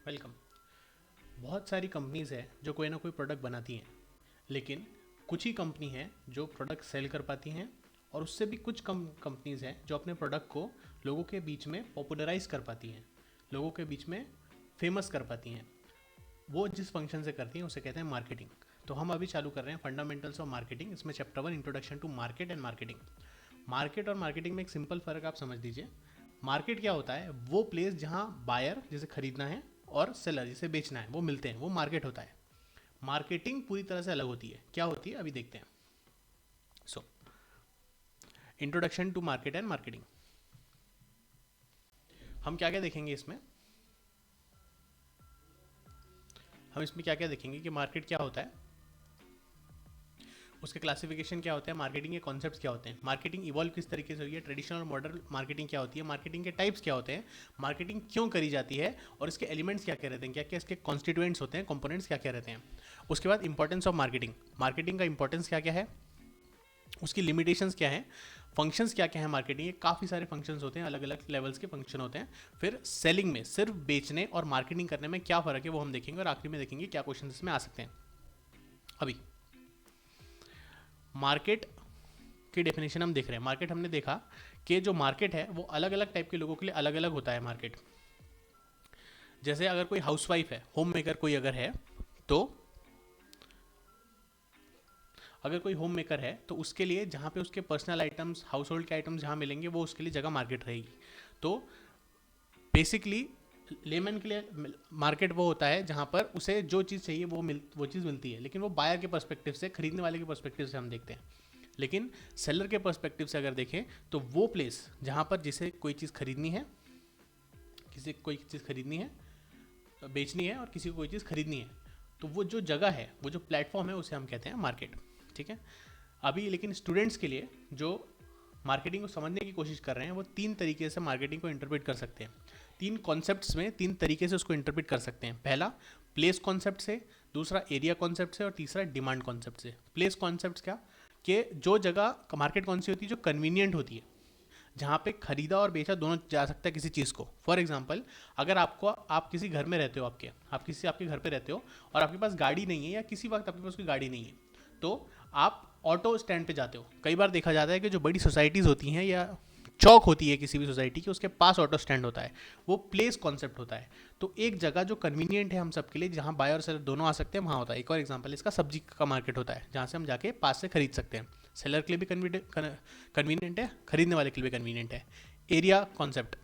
Welcome. बहुत सारी companies है जो कोई ना कोई प्रोडक्ट बनाती हैं, लेकिन कुछ ही कंपनी है जो प्रोडक्ट सेल कर पाती हैं, और उससे भी कुछ कम कंपनीज़ हैं जो अपने प्रोडक्ट को लोगों के बीच में पॉपुलराइज कर पाती हैं, लोगों के बीच में फेमस कर पाती हैं। वो जिस फंक्शन से करती हैं उसे कहते हैं मार्केटिंग। तो हम अभी चालू कर रहे हैं फंडामेंटल्स ऑफ मार्केटिंग। इसमें chapter 1 introduction to market and marketing. Market और मार्केटिंग में एक सिंपल फ़र्क आप समझ लीजिए। मार्केट क्या होता है? वो प्लेस जहाँ बायर जिसे खरीदना है और सेलर जिसे बेचना है वो मिलते हैं, वो मार्केट होता है। मार्केटिंग पूरी तरह से अलग होती है। क्या होती है अभी देखते हैं। So introduction to market and marketing. हम क्या क्या देखेंगे इसमें? हम इसमें क्या क्या देखेंगे कि मार्केट क्या होता है, उसके क्लासिफिकेशन क्या होता है, मार्केटिंग के कॉन्सेप्ट्स क्या होते हैं, मार्केटिंग इवॉल्व किस तरीके से हुई है, ट्रेडिशनल और मॉडर्न मार्केटिंग क्या होती है, मार्केटिंग के टाइप्स क्या होते हैं, मार्केटिंग क्यों करी जाती है, और इसके एलिमेंट्स क्या क्या रहते हैं, क्या क्या इसके कॉन्स्टिट्यूएंट्स होते हैं, कंपोनेंट्स क्या क्या रहते हैं। उसके बाद इंपॉर्टेंस ऑफ मार्केटिंग, मार्केटिंग का इंपॉर्टेंस क्या क्या है, उसकी लिमिटेशंस क्या है, फंक्शंस क्या क्या है मार्केटिंग के, काफ़ी सारे फंक्शंस होते हैं, अलग अलग लेवल्स के फंक्शन होते हैं। फिर सेलिंग में सिर्फ बेचने और मार्केटिंग करने में क्या फ़र्क है वो हम देखेंगे, और आखिरी में देखेंगे क्या क्वेश्चन इसमें आ सकते हैं। अभी मार्केट की डेफिनेशन हम देख रहे हैं। मार्केट हमने देखा कि जो मार्केट है वो अलग अलग टाइप के लोगों के लिए अलग अलग होता है मार्केट। जैसे अगर कोई हाउसवाइफ है, होम मेकर कोई अगर है, तो अगर कोई होम मेकर है तो उसके लिए जहाँ पे उसके पर्सनल आइटम्स, हाउस होल्ड के आइटम्स जहाँ मिलेंगे वो उसके लिए जगह मार्केट रहेगी। तो बेसिकली लेमन के लिए मार्केट वो होता है जहाँ पर उसे जो चीज़ चाहिए वो चीज़ मिलती है, लेकिन वो बायर के पर्सपेक्टिव से, खरीदने वाले के पर्सपेक्टिव से हम देखते हैं। लेकिन सेलर के पर्सपेक्टिव से अगर देखें तो वो प्लेस जहाँ पर जिसे कोई चीज़ खरीदनी है, किसी को कोई चीज़ खरीदनी है, बेचनी है, और किसी को कोई चीज़ खरीदनी है, तो वो जो जगह है, वो जो प्लेटफॉर्म है, उसे हम कहते हैं मार्केट। ठीक है। अभी लेकिन स्टूडेंट्स के लिए जो मार्केटिंग को समझने की कोशिश कर रहे हैं वो तीन तरीके से मार्केटिंग को इंटरप्रेट कर सकते हैं। तीन कॉन्सेप्ट्स में तीन तरीके से उसको इंटरप्रेट कर सकते हैं। पहला प्लेस कॉन्सेप्ट से, दूसरा एरिया कॉन्सेप्ट से, और तीसरा डिमांड कॉन्सेप्ट से। प्लेस कॉन्सेप्ट क्या कि जो जगह मार्केट कौन सी होती है, जो कन्वीनियंट होती है, जहाँ पे खरीदा और बेचा दोनों जा सकता है किसी चीज़ को। फॉर एग्जांपल, अगर आप किसी घर में रहते हो, आपके घर पे रहते हो, और आपके पास गाड़ी नहीं है, या किसी वक्त आपके पास कोई गाड़ी नहीं है, तो आप ऑटो स्टैंड पे जाते हो। कई बार देखा जाता है कि जो बड़ी सोसाइटीज़ होती हैं या चौक होती है किसी भी सोसाइटी की, उसके पास ऑटो स्टैंड होता है, वो प्लेस कॉन्सेप्ट होता है। तो एक जगह जो कन्वीनियंट है हम सबके लिए, जहाँ बाय और सेलर दोनों आ सकते हैं, वहाँ होता है। एक और एग्जांपल इसका सब्जी का मार्केट होता है, जहाँ से हम जाके पास से खरीद सकते हैं। सेलर के लिए भी कन्वीनियंट है, खरीदने वाले के लिए भी कन्वीनियंट है। एरिया कॉन्सेप्ट,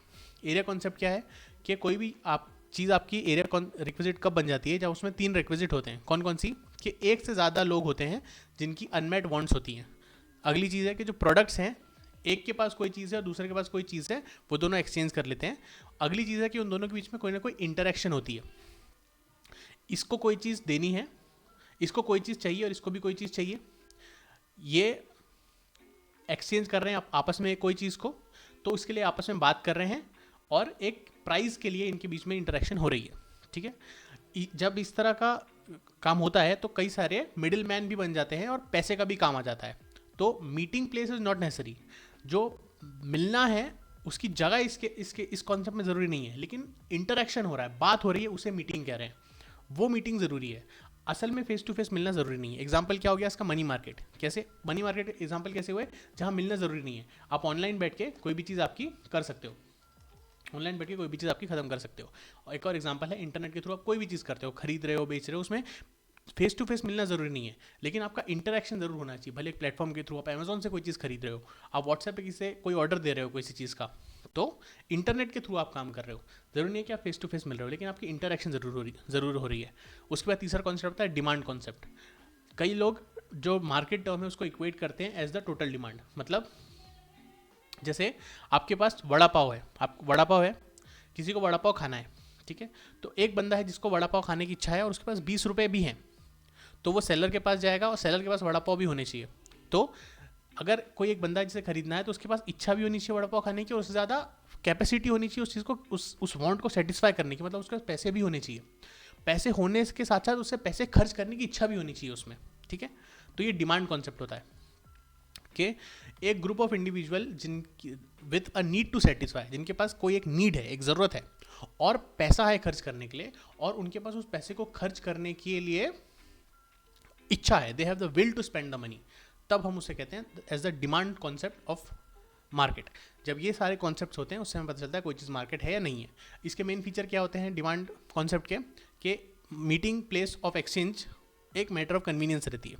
एरिया कॉन्सेप्ट क्या है कि कोई भी आप चीज़, आपकी एरिया रिक्विजिट कब बन जाती है, जब उसमें तीन रिक्विजिट होते हैं। कौन कौन सी? कि एक से ज़्यादा लोग होते हैं जिनकी अनमेट वांट्स होती हैं। अगली चीज़ है कि जो प्रोडक्ट्स हैं, एक के पास कोई चीज़ है और दूसरे के पास कोई चीज़ है, वो दोनों एक्सचेंज कर लेते हैं। अगली चीज़ है कि उन दोनों के बीच में कोई ना कोई इंटरेक्शन होती है। इसको कोई चीज़ देनी है, इसको कोई चीज़ चाहिए, और इसको भी कोई चीज़ चाहिए। ये एक्सचेंज कर रहे हैं आपस में कोई चीज़ को, तो उसके लिए आपस में बात कर रहे हैं, और एक प्राइस के लिए इनके बीच में इंटरेक्शन हो रही है। ठीक है। जब इस तरह का काम होता है तो कई सारे मिडिल मैन भी बन जाते हैं, और पैसे का भी काम आ जाता है। तो meeting place is not necessary. जो मिलना है उसकी जगह इसके इसके इस कॉन्सेप्ट में ज़रूरी नहीं है, लेकिन इंटरेक्शन हो रहा है, बात हो रही है, उसे मीटिंग कह रहे हैं, वो मीटिंग ज़रूरी है। असल में फेस टू फेस मिलना ज़रूरी नहीं है। एग्जाम्पल क्या हो गया इसका? Money market. कैसे मनी मार्केट एग्जाम्पल कैसे हुए? जहाँ मिलना ज़रूरी नहीं है, आप ऑनलाइन बैठ के कोई भी चीज़ आपकी कर सकते हो, ऑनलाइन बैठ के कोई भी चीज़ आपकी खत्म कर सकते हो। और एक और एग्जांपल है, इंटरनेट के थ्रू आप कोई भी चीज़ करते हो, खरीद रहे हो, बेच रहे हो, उसमें फेस टू फेस मिलना ज़रूरी नहीं है, लेकिन आपका इंटरेक्शन ज़रूर होना चाहिए। भले एक प्लेटफॉर्म के थ्रू आप अमेजोन से कोई चीज़ खरीद रहे हो, आप व्हाट्सएप पे किसी से कोई ऑर्डर दे रहे हो किसी चीज़ का, तो इंटरनेट के थ्रू आप काम कर रहे हो, ज़रूरी नहीं है कि आप फेस टू फेस मिल रहे हो, लेकिन आपकी इंटरेक्शन ज़रूर हो रही है। उसके बाद तीसरा कॉन्सेप्ट आता है डिमांड कॉन्सेप्ट। कई लोग जो मार्केट टर्म है उसको इक्वेट करते हैं एज द टोटल डिमांड। मतलब जैसे आपके पास वड़ा पाव है, आप वड़ा पाव है, किसी को वड़ा पाव खाना है, ठीक है, तो एक बंदा है जिसको वड़ा पाव खाने की इच्छा है और उसके पास 20 रुपये भी हैं, तो वो सेलर के पास जाएगा, और सेलर के पास वड़ा पाव भी होने चाहिए। तो अगर कोई एक बंदा है जिसे खरीदना है, तो उसके पास इच्छा भी होनी चाहिए वड़ा पाव खाने की, और उससे ज़्यादा कैपेसिटी होनी चाहिए उस चीज़ को, उस वांट को सेटिस्फाई करने की। मतलब उसके पास पैसे भी होने चाहिए, पैसे होने के साथ साथ उससे पैसे खर्च करने की इच्छा भी होनी चाहिए उसमें। ठीक है। तो ये डिमांड कॉन्सेप्ट होता है कि एक ग्रुप ऑफ इंडिविजुअल जिन with a need to satisfy, जिनके पास कोई एक नीड है, एक ज़रूरत है, और पैसा है खर्च करने के लिए, और उनके पास उस पैसे को खर्च करने के लिए इच्छा है, they have the will to spend the money, तब हम उसे कहते हैं as the demand concept of market. जब ये सारे कॉन्सेप्ट्स होते हैं उससे हमें पता चलता है कोई चीज़ मार्केट है या नहीं है। इसके मेन फीचर क्या होते हैं डिमांड कॉन्सेप्ट के, कि मीटिंग प्लेस ऑफ एक्सचेंज एक मैटर ऑफ कन्वीनियंस रहती है।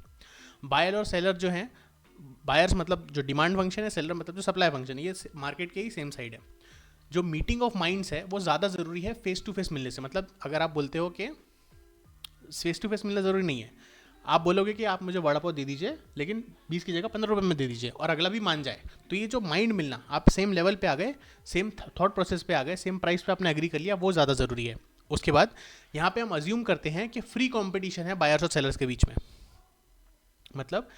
बायर और सेलर जो हैं, बायर्स मतलब जो डिमांड फंक्शन है, सेलर मतलब जो सप्लाई फंक्शन है, ये मार्केट के ही सेम साइड है। जो मीटिंग ऑफ माइंड्स है वो ज़्यादा ज़रूरी है फेस टू फेस मिलने से। मतलब अगर आप बोलते हो कि फेस टू फेस मिलना ज़रूरी नहीं है, आप बोलोगे कि आप मुझे वड़ा पाव दे दीजिए लेकिन 20 की जगह 15 रुपये में दे दीजिए, और अगला भी मान जाए, तो ये जो माइंड मिलना, आप सेम लेवल पे आ गए, सेम थॉट प्रोसेस पे आ गए, सेम प्राइस पे आपने एग्री कर लिया, वो ज़्यादा ज़रूरी है। उसके बाद यहाँ पे हम अज्यूम करते हैं कि फ्री कंपटीशन है बायर्स और सेलर्स के बीच में। मतलब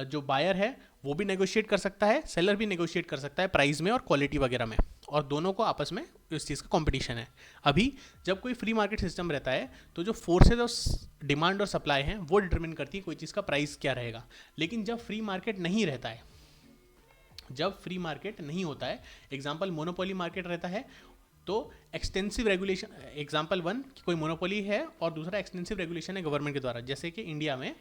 जो बायर है वो भी नेगोशिएट कर सकता है, सेलर भी नेगोशिएट कर सकता है प्राइस में और क्वालिटी वगैरह में, और दोनों को आपस में इस चीज़ का कंपटीशन है। अभी जब कोई फ्री मार्केट सिस्टम रहता है तो जो फोर्सेज और डिमांड और सप्लाई हैं वो डिटरमिन करती है कोई चीज़ का प्राइस क्या रहेगा। लेकिन जब फ्री मार्केट नहीं रहता है, जब फ्री मार्केट नहीं होता है, एग्जाम्पल मोनोपोली मार्केट रहता है, तो एक्सटेंसिव रेगुलेशन, एग्जाम्पल 1 कि कोई मोनोपोली है और दूसरा एक्सटेंसिव रेगुलेशन है गवर्नमेंट के द्वारा। जैसे कि इंडिया में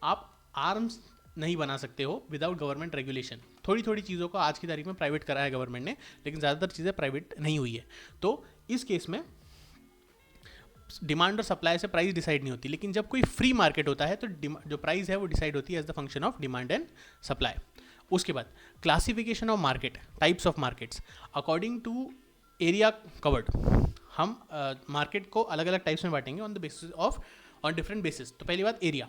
आप आर्म्स नहीं बना सकते हो विदाउट गवर्नमेंट रेगुलेशन। थोड़ी थोड़ी चीज़ों को आज की तारीख में प्राइवेट करा है गवर्नमेंट ने, लेकिन ज़्यादातर चीज़ें प्राइवेट नहीं हुई है। तो इस केस में डिमांड और सप्लाई से प्राइस डिसाइड नहीं होती। लेकिन जब कोई फ्री मार्केट होता है तो जो प्राइस है वो डिसाइड होती है as the function of demand and supply. उसके बाद classification of market, types of markets according to area covered. हम मार्केट को अलग अलग टाइप्स में बांटेंगे on the basis of on different basis. तो पहली बात एरिया।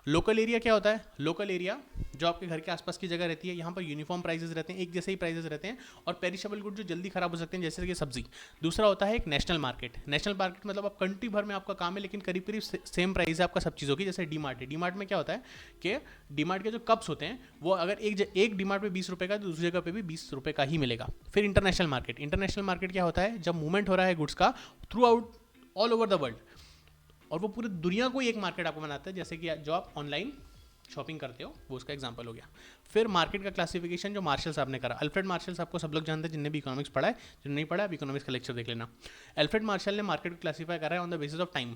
लोकल एरिया क्या होता है? लोकल एरिया जो आपके घर के आसपास की जगह रहती है, यहाँ पर यूनिफॉर्म प्राइसेस रहते हैं, एक जैसे ही प्राइसेस रहते हैं, और पेरिशेबल गुड जो जल्दी खराब हो सकते हैं जैसे कि सब्जी। दूसरा होता है एक नेशनल मार्केट। नेशनल मार्केट मतलब आप कंट्री भर में आपका काम है लेकिन करीब करीब सेम प्राइस है आपका सब चीज़ों की। जैसे डी मार्ट है, डी मार्ट में क्या होता है कि डी मार्ट के जो कप्स होते हैं वो अगर एक डी मार्ट पे 20 रुपये का, तो दूसरी जगह पे भी 20 रुपये का ही मिलेगा। फिर इंटरनेशनल मार्केट। इंटरनेशनल मार्केट क्या होता है? जब मूवमेंट हो रहा है गुड्स का through out all over the world, और वो पूरी दुनिया को एक मार्केट आपको बनाता है, जैसे कि जो आप ऑनलाइन शॉपिंग करते हो वो उसका एग्जांपल हो गया। फिर मार्केट का क्लासिफिकेशन जो मार्शल साहब ने करा, अल्फ्रेड मार्शल साहब को सब लोग जानते हैं जिनने भी इकोनॉमिक्स पढ़ा है, जिन्होंने नहीं पढ़ा अब इकोनॉमिक्स का लेक्चर देख लेना। अल्फ्रेड मार्शल ने मार्केट को क्लासीफाई करा है on the basis of time.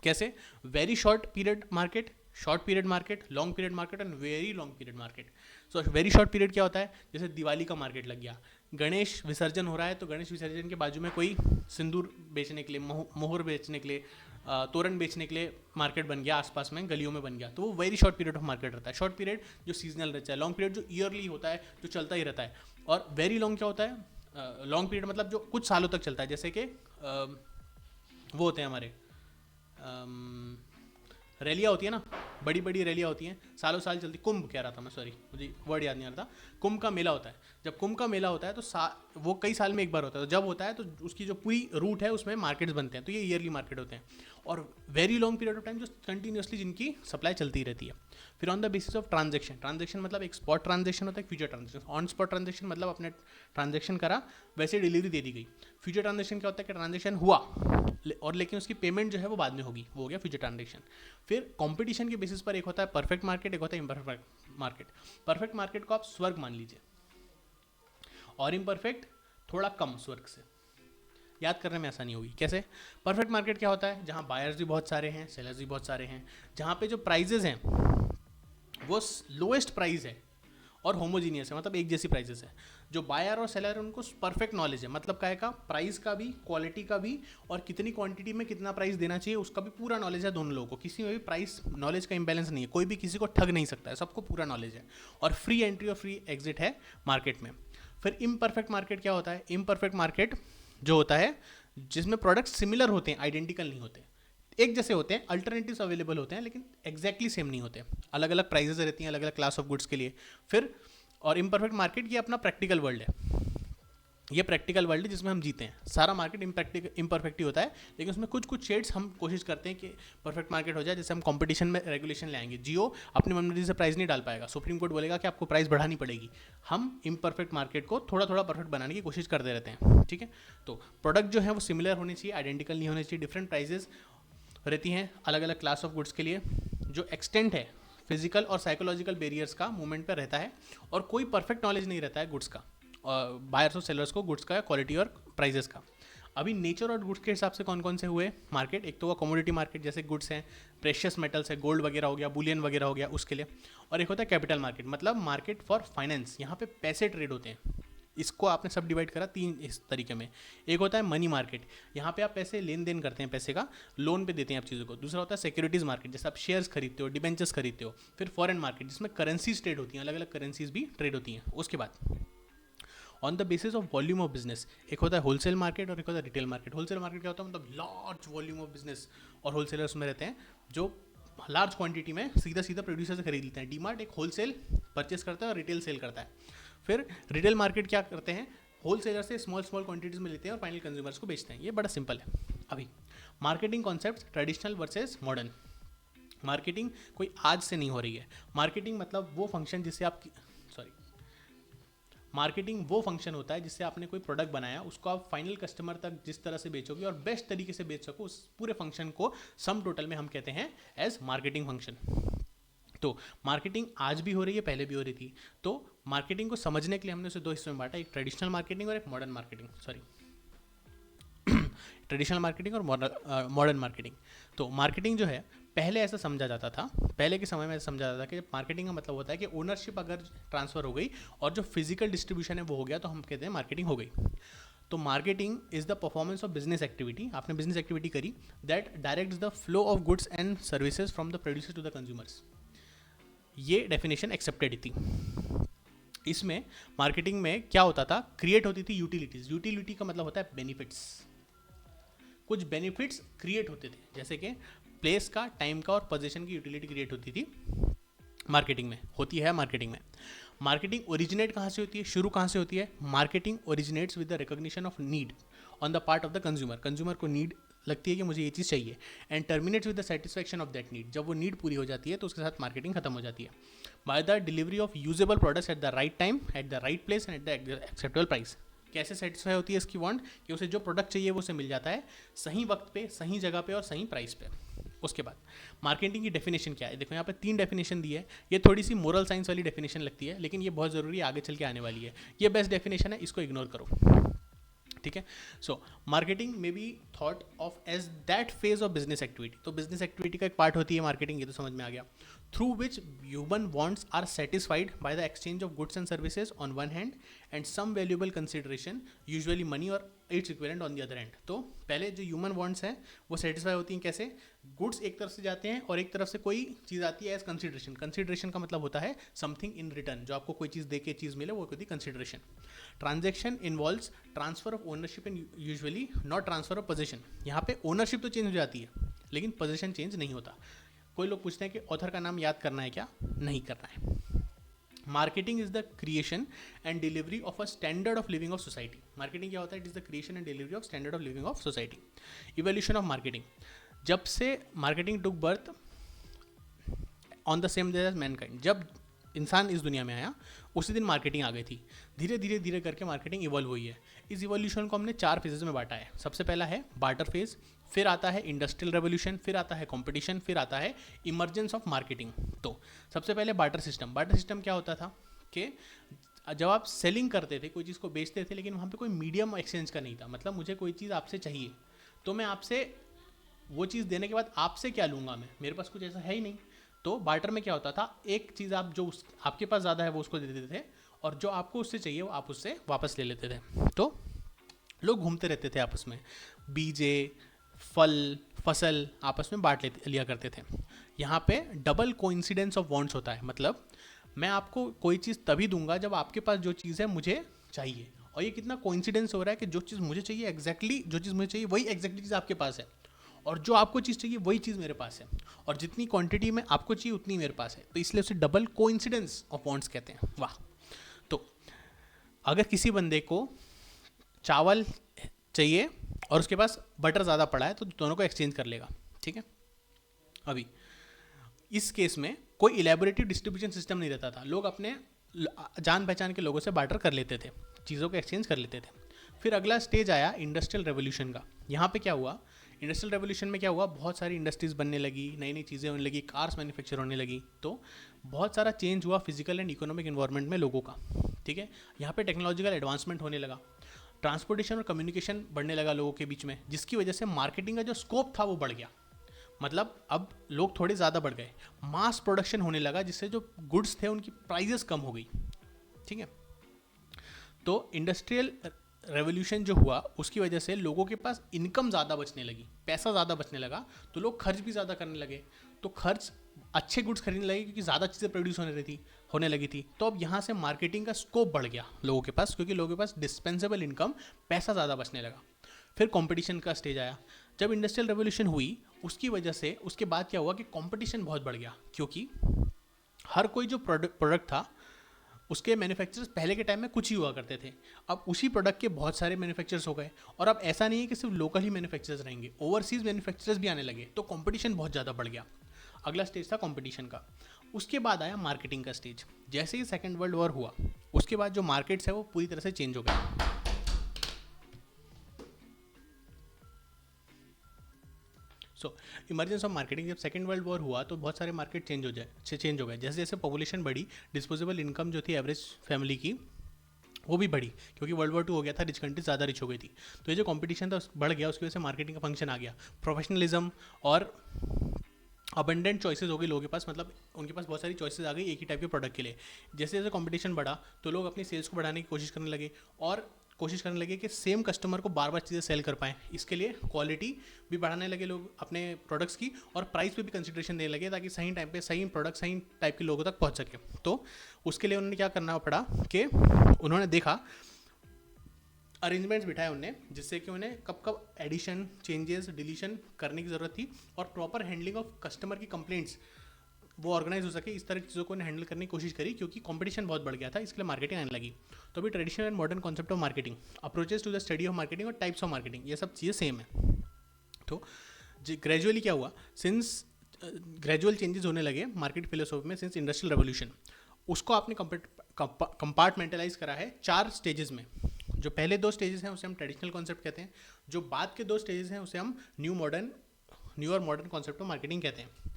कैसे? Very short period market, short period market, long period market and very long period market. So very short period क्या होता है? जैसे दिवाली का मार्केट लग गया, गणेश विसर्जन हो रहा है तो गणेश विसर्जन के बाजू में कोई सिंदूर बेचने के लिए, मोहर बेचने के लिए, तोरण बेचने के लिए मार्केट बन गया, आसपास में गलियों में बन गया, तो वो very short period of market रहता है। शॉर्ट पीरियड जो सीजनल रहता है, लॉन्ग पीरियड जो ईयरली होता है, जो चलता ही रहता है। और वेरी लॉन्ग क्या होता है? लॉन्ग पीरियड मतलब जो कुछ सालों तक चलता है, जैसे कि वो होते हैं हमारे रैलियाँ होती है ना, बड़ी बड़ी रैलियाँ होती हैं, सालों साल चलती। कुंभ कह रहा था मैं, सॉरी मुझे वर्ड याद नहीं आ रहा था। कुंभ का मेला होता है, जब कुंभ का मेला होता है तो वो कई साल में एक बार होता है, तो जब होता है तो उसकी जो पूरी रूट है उसमें मार्केट्स बनते हैं, तो ये ईयरली मार्केट होते हैं। और very long period of time जो कंटिन्यूसली जिनकी सप्लाई चलती रहती है। फिर on the basis of transaction, transaction मतलब एक स्पॉट ट्रांजेक्शन होता है, future transaction. On spot transaction मतलब आपने ट्रांजेक्शन करा, वैसे डिलीवरी दे दी गई। फ्यूचर ट्रांजेक्शन क्या होता है कि ट्रांजेक्शन हुआ और लेकिन उसकी पेमेंट जो है वो बाद में होगी, वो हो गया फ्यूचर ट्रांजेक्शन। फिर कंपटीशन के बेसिस पर एक होता है परफेक्ट मार्केट, एक होता है इम्परफेक्ट मार्केट। परफेक्ट मार्केट को आप स्वर्ग मान लीजिए और इम्परफेक्ट थोड़ा कम स्वर्ग से, याद करने में आसानी होगी। कैसे? परफेक्ट मार्केट क्या होता है? जहाँ बायर्स भी बहुत सारे हैं, सेलर्स भी बहुत सारे हैं, जहाँ पे जो प्राइजेज हैं वो लोएस्ट प्राइस है और होमोजीनियस है, मतलब एक जैसी प्राइजेस है। जो बायर और सेलर है उनको परफेक्ट नॉलेज है, मतलब क्या का प्राइस का भी, क्वालिटी का भी, और कितनी क्वांटिटी में कितना प्राइस देना चाहिए उसका भी पूरा नॉलेज है दोनों लोगों को। किसी में भी प्राइस नॉलेज का इंबैलेंस नहीं है, कोई भी किसी को ठग नहीं सकता है, सबको पूरा नॉलेज है। और फ्री एंट्री और फ्री एग्जिट है मार्केट में। फिर इम्परफेक्ट मार्केट क्या होता है? इम्परफेक्ट मार्केट जो होता है जिसमें प्रोडक्ट सिमिलर होते हैं, आइडेंटिकल नहीं होते, एक जैसे होते हैं, अल्टरनेटिव्स अवेलेबल होते हैं लेकिन एग्जैक्टली सेम नहीं होते, अलग अलग प्राइजेस रहती हैं अलग अलग क्लास ऑफ गुड्स के लिए। फिर और इम्परफेक्ट मार्केट ये अपना प्रैक्टिकल वर्ल्ड है, ये प्रैक्टिकल वर्ल्ड है जिसमें हम जीते हैं। सारा मार्केट इम्परफेक्ट ही होता है, लेकिन उसमें कुछ कुछ शेड्स हम कोशिश करते हैं कि परफेक्ट मार्केट हो जाए। जैसे हम कंपटीशन में रेगुलेशन लाएंगे, जियो अपनी मनमर्जी से प्राइस नहीं डाल पाएगा, सुप्रीम कोर्ट बोलेगा कि आपको प्राइस बढ़ानी पड़ेगी। हम इम्परफेक्ट मार्केट को थोड़ा थोड़ा परफेक्ट बनाने की कोशिश करते रहते हैं, ठीक है। तो प्रोडक्ट जो है वो सिमिलर होनी चाहिए, आइडेंटिकल नहीं होने चाहिए, डिफरेंट प्राइजेस रहती हैं अलग अलग क्लास ऑफ गुड्स के लिए। जो एक्सटेंट है फिजिकल और साइकोलॉजिकल बैरियर्स का मूवमेंट पर रहता है, और कोई परफेक्ट नॉलेज नहीं रहता है गुड्स का, बायर्स और सेलर्स को गुड्स का क्वालिटी और प्राइजेस का। अभी नेचर और गुड्स के हिसाब से कौन कौन से हुए मार्केट, एक तो वो कमोडिटी मार्केट जैसे गुड्स हैं, प्रेशियस मेटल्स है, गोल्ड वगैरह हो गया, बुलियन वगैरह हो गया उसके लिए, और एक होता है कैपिटल मार्केट, मतलब मार्केट फॉर फाइनेंस, यहाँ पे पैसे ट्रेड होते हैं। इसको आपने सब डिवाइड करा तीन इस तरीके में। एक होता है मनी मार्केट, यहाँ पे आप पैसे लेन देन करते हैं, पैसे का लोन पे देते हैं आप चीज़ों को। दूसरा होता है सिक्योरिटीज़ मार्केट, जैसे आप शेयर्स खरीदते हो, डिबेंचर्स खरीदते हो। फिर फॉरेन मार्केट जिसमें करेंसीज ट्रेड होती हैं, अलग अलग करेंसीज भी ट्रेड होती हैं। उसके बाद on the basis of volume of business, एक होता है होलसेल मार्केट और एक होता है रिटेल मार्केट। होलसेल मार्केट क्या होता है, मतलब लार्ज वॉल्यूम ऑफ बिजनेस, और होलसेलर्स में रहते हैं जो लार्ज क्वांटिटी में सीधा सीधा प्रोड्यूसर से खरीद लेते हैं। डीमार्ट एक होलसेल परचेस करता है और रिटेल सेल करता है। फिर रिटेल मार्केट क्या करते हैं, होलसेलर से स्मॉल स्मॉल क्वांटिटीज में लेते हैं और फाइनल कंज्यूमर्स को बेचते हैं। ये बड़ा सिंपल है। अभी marketing concept traditional versus modern. Marketing कोई आज से नहीं हो रही है। मार्केटिंग मतलब वो फंक्शन जिससे आप मार्केटिंग वो फंक्शन होता है जिससे आपने कोई प्रोडक्ट बनाया, उसको आप फाइनल कस्टमर तक जिस तरह से बेचोगे और बेस्ट तरीके से बेच सको, उस पूरे फंक्शन को सम टोटल में हम कहते हैं एज मार्केटिंग फंक्शन। तो मार्केटिंग आज भी हो रही है, पहले भी हो रही थी। तो मार्केटिंग को समझने के लिए हमने उसे दो हिस्सों में बांटा, एक ट्रेडिशनल मार्केटिंग और एक मॉडर्न मार्केटिंग, ट्रेडिशनल मार्केटिंग और मॉडर्न मार्केटिंग। तो मार्केटिंग जो है पहले ऐसा समझा जाता था, पहले के समय में ऐसा समझा जाता था कि मार्केटिंग का मतलब होता है कि ओनरशिप अगर ट्रांसफर हो गई और जो फिजिकल डिस्ट्रीब्यूशन है वो हो गया तो हम कहते हैं मार्केटिंग हो गई। तो marketing is the performance of business activity, आपने बिजनेस एक्टिविटी करी that directs the flow of goods and services from the producer to the consumers. ये डेफिनेशन एक्सेप्टेड थी। इसमें मार्केटिंग में क्या होता था, क्रिएट होती थी यूटिलिटीज। यूटिलिटी का मतलब होता है बेनिफिट्स, कुछ बेनिफिट्स क्रिएट होते थे, जैसे कि प्लेस का, टाइम का और पोजीशन की यूटिलिटी क्रिएट होती थी मार्केटिंग में, होती है मार्केटिंग में। मार्केटिंग ओरिजिनेट कहाँ से होती है, शुरू कहाँ से होती है, marketing originates with the recognition of need on the part of the consumer. Consumer को नीड लगती है कि मुझे ये चीज़ चाहिए, and terminates with the satisfaction of that need. जब वो नीड पूरी हो जाती है तो उसके साथ मार्केटिंग खत्म हो जाती है। By the delivery of usable products at the right time, eight the right place and at the acceptable price. कैसे सेटिस्फाई होती है इसकी वांट, कि उसे जो प्रोडक्ट चाहिए वो उसे मिल जाता है सही वक्त पे, सही जगह पे और सही प्राइस पे। उसके बाद मार्केटिंग की डेफिनेशन क्या है, देखो यहाँ पे 3 डेफिनेशन दी है। ये थोड़ी सी मोरल साइंस वाली डेफिनेशन लगती है, लेकिन ये बहुत ज़रूरी है, आगे चल के आने वाली है। ये बेस्ट डेफिनेशन है, इसको इग्नोर करो, ठीक है। So marketing may be thought of as that phase of business activity. तो बिजनेस एक्टिविटी का एक पार्ट होती है मार्केटिंग, ये तो समझ में आ गया। Through which human wants are satisfied by the exchange of goods and services on one hand and some valuable consideration, usually money और it's equivalent on the other hand. तो पहले जो ह्यूमन वांट्स हैं वो सेटिस्फाई होती हैं कैसे, goods एक तरफ से जाते हैं और एक तरफ से कोई चीज़ आती है एज कंसिडरेशन। कंसिडरेशन का मतलब होता है समथिंग इन रिटर्न, जो आपको कोई चीज़ दे के चीज़ मिले वो होती है consideration. Transaction involves transfer of ownership and usually not transfer of position. यहाँ पे ओनरशिप तो चेंज हो जाती है लेकिन पोजीशन चेंज नहीं होता। कोई लोग पूछते हैं कि ऑथर का नाम याद करना है क्या, नहीं करना है। Marketing is the creation and delivery of a standard of living of society. Marketing क्या होता है, it is the creation and delivery of standard of living of society. Evolution of marketing, जब से marketing took birth on the same day as mankind, जब इंसान इस दुनिया में आया उसी दिन मार्केटिंग आ गई थी। धीरे धीरे धीरे करके मार्केटिंग इवॉल्व हुई है। इस इवोल्यूशन को हमने 4 फेजेज में बांटा है। सबसे पहला है बार्टर फेज, फिर आता है इंडस्ट्रियल रेवोल्यूशन, फिर आता है कंपटीशन, फिर आता है इमर्जेंस ऑफ मार्केटिंग। तो सबसे पहले बार्टर सिस्टम। बार्टर सिस्टम क्या होता था कि जब आप सेलिंग करते थे, कोई चीज़ को बेचते थे, लेकिन वहाँ पे कोई मीडियम एक्सचेंज का नहीं था। मतलब मुझे कोई चीज़ आपसे चाहिए तो मैं आपसे वो चीज़ देने के बाद आपसे क्या लूँगा, मैं मेरे पास कुछ ऐसा है ही नहीं। तो बार्टर में क्या होता था, एक चीज़ आप जो आपके पास ज़्यादा है वो उसको दे देते थे और जो आपको उससे चाहिए वो आप उससे वापस ले लेते थे। तो लोग घूमते रहते थे आपस में, बीजे फल फसल आपस में बांट लिया करते थे। यहाँ पे डबल कोइंसिडेंस ऑफ वांट्स होता है, मतलब मैं आपको कोई चीज़ तभी दूंगा जब आपके पास जो चीज़ है मुझे चाहिए। और ये कितना कोइंसिडेंस हो रहा है कि जो चीज़ मुझे चाहिए एग्जैक्टली, जो चीज़ मुझे चाहिए वही एग्जैक्टली चीज़ आपके पास है, और जो आपको चीज़ चाहिए वही चीज़ मेरे पास है, और जितनी क्वांटिटी में आपको चाहिए उतनी मेरे पास है। तो इसलिए उसे डबल कोइंसिडेंस ऑफ वांट्स कहते हैं। वाह। तो अगर किसी बंदे को चावल चाहिए और उसके पास बटर ज़्यादा पड़ा है तो दोनों को एक्सचेंज कर लेगा, ठीक है। अभी इस केस में कोई इलेबोरेटिव डिस्ट्रीब्यूशन सिस्टम नहीं रहता था। लोग अपने जान पहचान के लोगों से बार्टर कर लेते थे, चीज़ों को एक्सचेंज कर लेते थे। फिर अगला स्टेज आया इंडस्ट्रियल रेवोल्यूशन का। यहाँ पे क्या हुआ, इंडस्ट्रियल रेवोल्यूशन में क्या हुआ, बहुत सारी इंडस्ट्रीज़ बनने लगी, नई नई चीज़ें होने लगी, कार्स मैन्युफैक्चर होने लगी। तो बहुत सारा चेंज हुआ फिजिकल एंड इकोनॉमिक इन्वायरमेंट में लोगों का, ठीक है। यहाँ पे टेक्नोलॉजिकल एडवांसमेंट होने लगा। ट्रांसपोर्टेशन और कम्युनिकेशन बढ़ने लगा लोगों के बीच में, जिसकी वजह से मार्केटिंग का जो स्कोप था वो बढ़ गया। मतलब अब लोग थोड़े ज़्यादा बढ़ गए, मास प्रोडक्शन होने लगा, जिससे जो गुड्स थे उनकी प्राइजेस कम हो गई। ठीक है, तो इंडस्ट्रियल रेवोल्यूशन जो हुआ उसकी वजह से लोगों के पास इनकम ज़्यादा बचने लगी, पैसा ज़्यादा बचने लगा, तो लोग खर्च भी ज़्यादा करने लगे। तो खर्च अच्छे गुड्स खरीदने लगे क्योंकि ज़्यादा चीज़ें प्रोड्यूस होने लगी थी। तो अब यहाँ से मार्केटिंग का स्कोप बढ़ गया लोगों के पास, क्योंकि लोगों के पास डिस्पेंसेबल इनकम, पैसा ज़्यादा बचने लगा। फिर कंपटीशन का स्टेज आया। जब इंडस्ट्रियल रेवोल्यूशन हुई उसकी वजह से उसके बाद क्या हुआ कि कंपटीशन बहुत बढ़ गया, क्योंकि हर कोई जो प्रोडक्ट था उसके मैन्युफैक्चरर्स पहले के टाइम में कुछ ही हुआ करते थे, अब उसी प्रोडक्ट के बहुत सारे मैन्युफैक्चरर्स हो गए। और अब ऐसा नहीं है कि सिर्फ लोकल ही मैन्युफैक्चरर्स रहेंगे, ओवरसीज मैन्युफैक्चरर्स भी आने लगे, तो कंपटीशन बहुत ज़्यादा बढ़ गया। अगला स्टेज था कंपटीशन का। उसके बाद आया मार्केटिंग का स्टेज। जैसे ही सेकेंड वर्ल्ड वॉर हुआ उसके बाद जो मार्केट्स है वो पूरी तरह से चेंज हो गए। सो इमरजेंस ऑफ मार्केटिंग, जब सेकेंड वर्ल्ड वॉर हुआ तो बहुत सारे मार्केट चेंज हो गए। जैसे जैसे पॉपुलेशन बढ़ी, डिस्पोजेबल इनकम जो थी एवरेज फैमिली की वो भी बढ़ी, क्योंकि वर्ल्ड वॉर 2 हो गया था, रिच कंट्रीज ज़्यादा रिच हो गई थी। तो ये जो कंपटीशन था बढ़ गया, उसकी वजह से मार्केटिंग का फंक्शन आ गया। प्रोफेशनलिज्म और अबंडेंट चॉइसेस हो गई लोगों के पास, मतलब उनके पास बहुत सारी चॉइसेस आ गई एक ही टाइप के प्रोडक्ट के लिए। जैसे जैसे कंपटीशन बढ़ा तो लोग अपनी सेल्स को बढ़ाने की कोशिश करने लगे, और कोशिश करने लगे कि सेम कस्टमर को बार बार चीज़ें सेल कर पाएँ। इसके लिए क्वालिटी भी बढ़ाने लगे लोग अपने प्रोडक्ट्स की, और प्राइस पे भी कंसिडरेशन देने लगे, ताकि सही टाइम पे सही प्रोडक्ट सही टाइप के लोगों तक पहुंच सके। तो उसके लिए उन्होंने क्या करना पड़ा कि उन्होंने देखा, अरेंजमेंट्स बिठाए उन्हें, जिससे कि उन्हें कब कब एडिशन, चेंजेस, डिलीशन करने की ज़रूरत थी, और प्रॉपर हैंडलिंग ऑफ कस्टमर की कंप्लेंट्स वो ऑर्गेनाइज हो सके। इस तरह की चीज़ों को हैंडल करने की कोशिश करी, क्योंकि कंपटीशन बहुत बढ़ गया था, इसके लिए मार्केटिंग आने लगी। तो अभी traditional and modern concept of marketing, approaches to the study of marketing और टाइप्स ऑफ मार्केटिंग, ये सब चीज़ें सेम है। तो ग्रेजुअली क्या हुआ, सिंस ग्रेजुअल चेंजेस होने लगे मार्केट फिलोसॉफी में सिंस इंडस्ट्रियल रेवोल्यूशन, उसको आपने कंपार्टमेंटलाइज करा है 4 स्टेजेस में। जो पहले 2 स्टेजेस हैं उसे हम ट्रेडिशनल कॉन्सेप्ट कहते हैं, जो बाद के 2 स्टेजेस हैं उसे हम न्यू और मॉडर्न कॉन्सेप्ट ऑफ मार्केटिंग कहते हैं।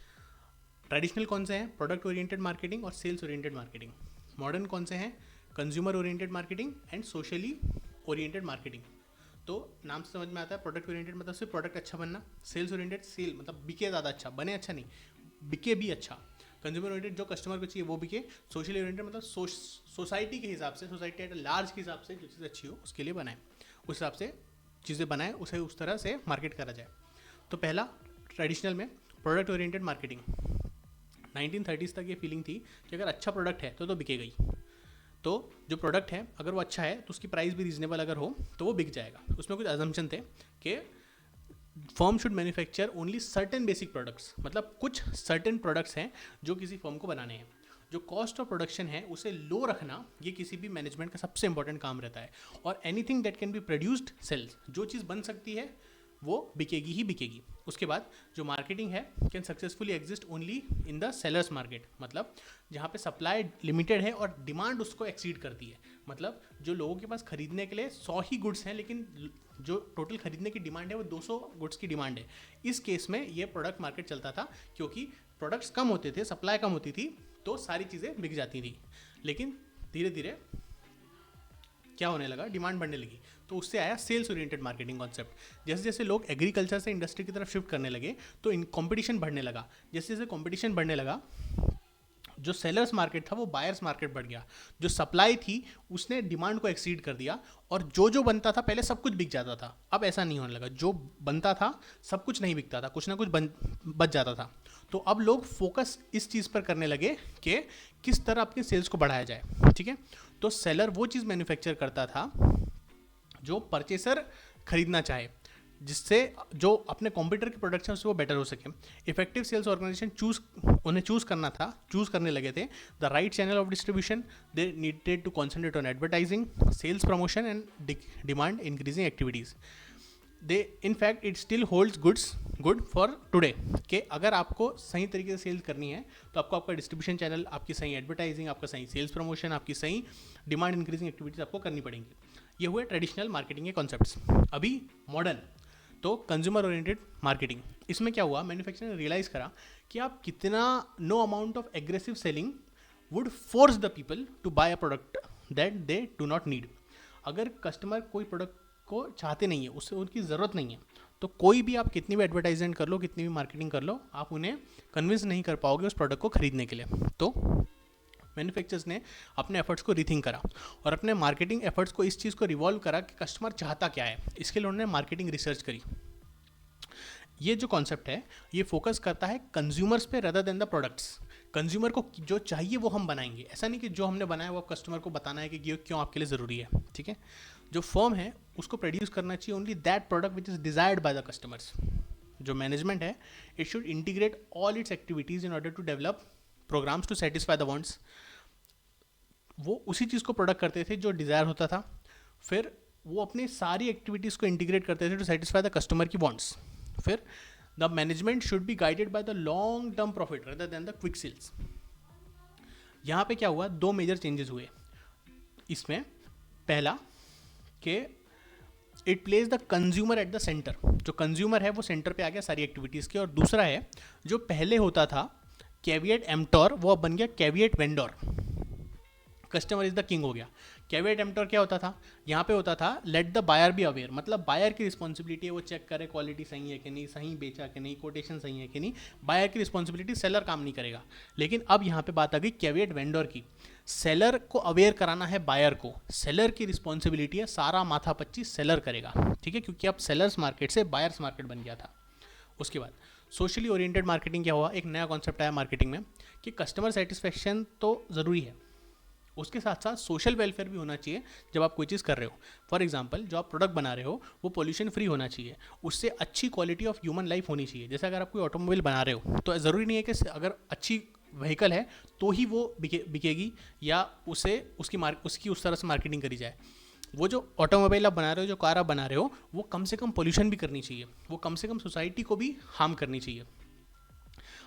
ट्रेडिशनल कौन से हैं? प्रोडक्ट ओरिएंटेड मार्केटिंग और सेल्स ओरिएंटेड मार्केटिंग। मॉडर्न कौन से हैं? Consumer oriented marketing and socially oriented marketing. तो नाम से समझ में आता है, प्रोडक्ट ओरिएंटेड मतलब सिर्फ प्रोडक्ट अच्छा बनना, सेल्स ओरिएंटेड सेल मतलब बिके ज़्यादा अच्छा, बने अच्छा नहीं, बिके भी अच्छा। कंज्यूमर ओरिएंटेड जो कस्टमर को चाहिए वो बिके। सोशली ओरिएंटेड मतलब सोसाइटी के हिसाब से, सोसाइटी एट लार्ज के हिसाब से जो चीज़ अच्छी हो उसके लिए बनाए, उस हिसाब से चीज़ें बनाए, उसे उस तरह से मार्केट करा जाए। तो पहला ट्रेडिशनल में प्रोडक्ट ओरिएंटेड मार्केटिंग, 1930s तक ये फीलिंग थी कि अगर अच्छा प्रोडक्ट है तो बिकेगा ही। तो जो प्रोडक्ट है अगर वो अच्छा है तो उसकी प्राइस भी रीजनेबल अगर हो तो वो बिक जाएगा। उसमें कुछ अजम्पशन थे कि firm should manufacture only certain basic products, मतलब कुछ सर्टेन प्रोडक्ट्स हैं जो किसी फर्म को बनाने हैं। जो कॉस्ट ऑफ प्रोडक्शन है उसे लो रखना, ये किसी भी मैनेजमेंट का सबसे इंपॉर्टेंट काम रहता है। और anything that can be produced sells, जो चीज़ बन सकती है वो बिकेगी ही बिकेगी। उसके बाद जो मार्केटिंग है can successfully exist only in the sellers market, मतलब जहाँ पे सप्लाई लिमिटेड है और डिमांड उसको एक्सीड करती है। मतलब जो लोगों के पास खरीदने के लिए 100 ही गुड्स हैं, लेकिन जो टोटल खरीदने की डिमांड है वो 200 गुड्स की डिमांड है। इस केस में ये प्रोडक्ट मार्केट चलता था, क्योंकि प्रोडक्ट्स कम होते थे, सप्लाई कम होती थी, तो सारी चीज़ें बिक जाती थी। लेकिन धीरे धीरे क्या होने लगा, डिमांड बढ़ने लगी, तो उससे आया सेल्स ओरिएंटेड मार्केटिंग कॉन्सेप्ट। जैसे जैसे लोग एग्रीकल्चर से इंडस्ट्री की तरफ शिफ्ट करने लगे तो इन कंपटीशन बढ़ने लगा। जैसे जैसे कंपटीशन बढ़ने लगा, जो सेलर्स मार्केट था वो बायर्स मार्केट बढ़ गया। जो सप्लाई थी उसने डिमांड को एक्सीड कर दिया, और जो बनता था पहले सब कुछ बिक जाता था, अब ऐसा नहीं होने लगा। जो बनता था सब कुछ नहीं बिकता था, कुछ ना कुछ बच जाता था। तो अब लोग फोकस इस चीज़ पर करने लगे कि किस तरह अपनी सेल्स को बढ़ाया जाए। ठीक है, तो सेलर वो चीज़ मैन्युफैक्चर करता था जो परचेसर खरीदना चाहे, जिससे जो अपने कॉम्पिटिटर के प्रोडक्शन उससे वो बेटर हो सके। इफेक्टिव सेल्स ऑर्गेनाइजेशन उन्हें चूज़ करने लगे थे the right channel of distribution. They needed to concentrate on advertising, sales promotion and demand increasing activities. They in fact it still holds good for today, कि अगर आपको सही तरीके से सेल्स करनी है तो आपको आपका डिस्ट्रीब्यूशन चैनल, आपकी सही एडवर्टाइजिंग, आपका सही सेल्स प्रमोशन, आपकी सही डिमांड इंक्रीजिंग एक्टिविटीज़ आपको करनी पड़ेंगी। ये हुए ट्रेडिशनल मार्केटिंग के कॉन्सेप्ट्स। अभी मॉडर्न, तो कंज्यूमर ओरिएंटेड मार्केटिंग। इसमें क्या हुआ, मैन्युफैक्चरर ने रियलाइज़ करा कि आप कितना no amount of aggressive selling would force the people to buy a product that they do not need. अगर कस्टमर कोई प्रोडक्ट को चाहते नहीं है, उससे उनकी ज़रूरत नहीं है, तो कोई भी आप कितनी भी एडवर्टाइजमेंट कर लो, कितनी भी मार्केटिंग कर लो, आप उन्हें कन्विंस नहीं कर पाओगे उस प्रोडक्ट को खरीदने के लिए। तो मैन्युफैक्चरर्स ने अपने एफर्ट्स को रीथिंक करा और अपने मार्केटिंग एफर्ट्स को इस चीज़ को रिवॉल्व करा कि कस्टमर चाहता क्या है। इसके लिए उन्होंने मार्केटिंग रिसर्च करी। ये जो कॉन्सेप्ट है ये फोकस करता है कंज्यूमर्स पे rather than the products. Consumer को जो चाहिए वो हम बनाएंगे, ऐसा नहीं कि जो हमने बनाया वो कस्टमर को बताना है कि ये क्यों आपके लिए ज़रूरी है। ठीक है, जो फर्म है उसको प्रोड्यूस करना चाहिए only that product which is desired by the customers. जो मैनेजमेंट है it should integrate all its activities in order to develop programmes to satisfy the wants. वो उसी चीज़ को प्रोडक्ट करते थे जो डिज़ायर होता था, फिर वो अपनी सारी एक्टिविटीज़ को इंटीग्रेट करते थे टू सेटिस्फाई द कस्टमर की वांट्स। फिर the management should be guided by the long term profit rather than the quick sales. यहाँ पे क्या हुआ, दो मेजर चेंजेस हुए इसमें। पहला कि it place the consumer at the centre, जो कंज्यूमर है वो सेंटर पे आ गया सारी एक्टिविटीज़ के। और दूसरा है जो पहले होता था कैविएट एम्प्टोर, वो अब बन गया caveat vendor. Customer is the king हो गया। कैविएट एम्प्टोर क्या होता था, यहाँ पे होता था let the buyer be aware, मतलब बायर की रिस्पॉन्सिबिलिटी है वो चेक करे क्वालिटी सही है कि नहीं, सही बेचा कि नहीं, कोटेशन सही है कि नहीं। बायर की रिस्पॉन्सिबिलिटी, सेलर काम नहीं करेगा। लेकिन अब यहाँ पे बात आ गई कैविएट वेंडोर की। सेलर को अवेयर कराना है बायर को, सेलर की रिस्पॉन्सिबिलिटी है, सारा माथापच्ची सेलर करेगा। ठीक है, क्योंकि अब सेलर्स मार्केट से बायर्स मार्केट बन गया था। उसके बाद सोशली ओरिएंटेड मार्केटिंग क्या हुआ, एक नया कॉन्सेप्ट आया मार्केटिंग में कि कस्टमर सेटिस्फेक्शन तो ज़रूरी है, उसके साथ साथ सोशल वेलफेयर भी होना चाहिए। जब आप कोई चीज़ कर रहे हो, फॉर एग्जांपल जो आप प्रोडक्ट बना रहे हो वो पोल्यूशन फ्री होना चाहिए, उससे अच्छी क्वालिटी ऑफ ह्यूमन लाइफ होनी चाहिए। जैसे अगर आप कोई ऑटोमोबाइल बना रहे हो तो ज़रूरी नहीं है कि अगर अच्छी व्हीकल है तो ही वो बिकेगी या उसे उसकी उस तरह से मार्केटिंग करी जाए। वो जो ऑटोमोबाइल आप बना रहे हो, जो कार आप बना रहे हो, वो कम से कम पोल्यूशन भी करनी चाहिए, वो कम से कम सोसाइटी को भी हार्म करनी चाहिए।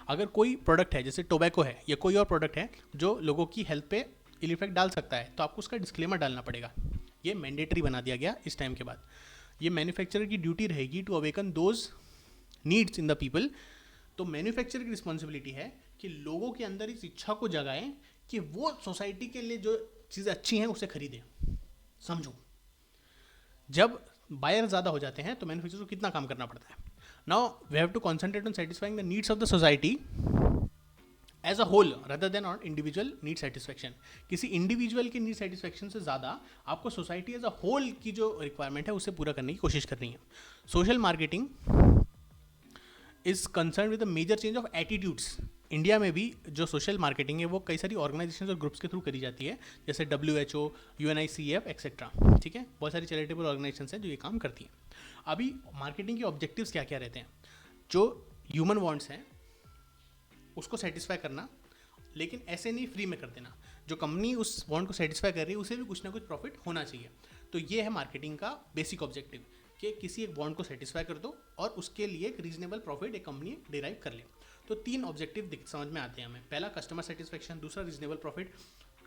अगर कोई प्रोडक्ट है जैसे टोबैको है या कोई और प्रोडक्ट है जो लोगों की हेल्थ पे इल इफेक्ट डाल सकता है, तो आपको उसका डिस्क्लेमर डालना पड़ेगा। ये मैंडेटरी बना दिया गया इस टाइम के बाद। ये मैन्युफैक्चरर की ड्यूटी रहेगी to awaken those needs in the people. तो मैन्युफैक्चरर की रिस्पॉन्सिबिलिटी है कि लोगों के अंदर इस इच्छा को जगाएं कि वो सोसाइटी के लिए जो चीज़ें अच्छी हैं उसे खरीदें। समझो, जब बायर ज़्यादा हो जाते हैं तो मैन्युफैक्चरर को कितना काम करना पड़ता है। Now we have to concentrate on satisfying the needs of the society as a whole rather than on individual need satisfaction. किसी इंडिविजुअल की नीड सेटिस्फैक्शन से ज़्यादा आपको सोसाइटी एज अ होल की जो रिक्वायरमेंट है उसे पूरा करने की कोशिश करनी है। Social marketing is concern with the major change of attitudes. India में भी जो सोशल मार्केटिंग है वो कई सारी ऑर्गेनाइजेशन और ग्रुप्स के थ्रू करी जाती है, जैसे WHO, UNICEF एक्सेट्रा। ठीक है, बहुत सारी चैरिटेबल ऑर्गेनाइजेशन हैं जो ये काम करती हैं। अभी मार्केटिंग के ऑब्जेक्टिव्स क्या क्या रहते हैं, जो ह्यूमन वांट्स हैं उसको सेटिस्फाई करना, लेकिन ऐसे नहीं फ्री में कर देना। जो कंपनी उस वांट को सेटिस्फाई कर रही है उसे भी कुछ ना कुछ प्रॉफिट होना चाहिए। तो ये है मार्केटिंग का बेसिक ऑब्जेक्टिव कि किसी एक वांट को सेटिस्फाई कर दो और उसके लिए एक रीजनेबल प्रॉफिट एक कंपनी डिराइव कर ले। तो तीन ऑब्जेक्टिव समझ में आते हैं हमें। पहला कस्टमर सेटिस्फेक्शन, दूसरा रीजनेबल प्रॉफिट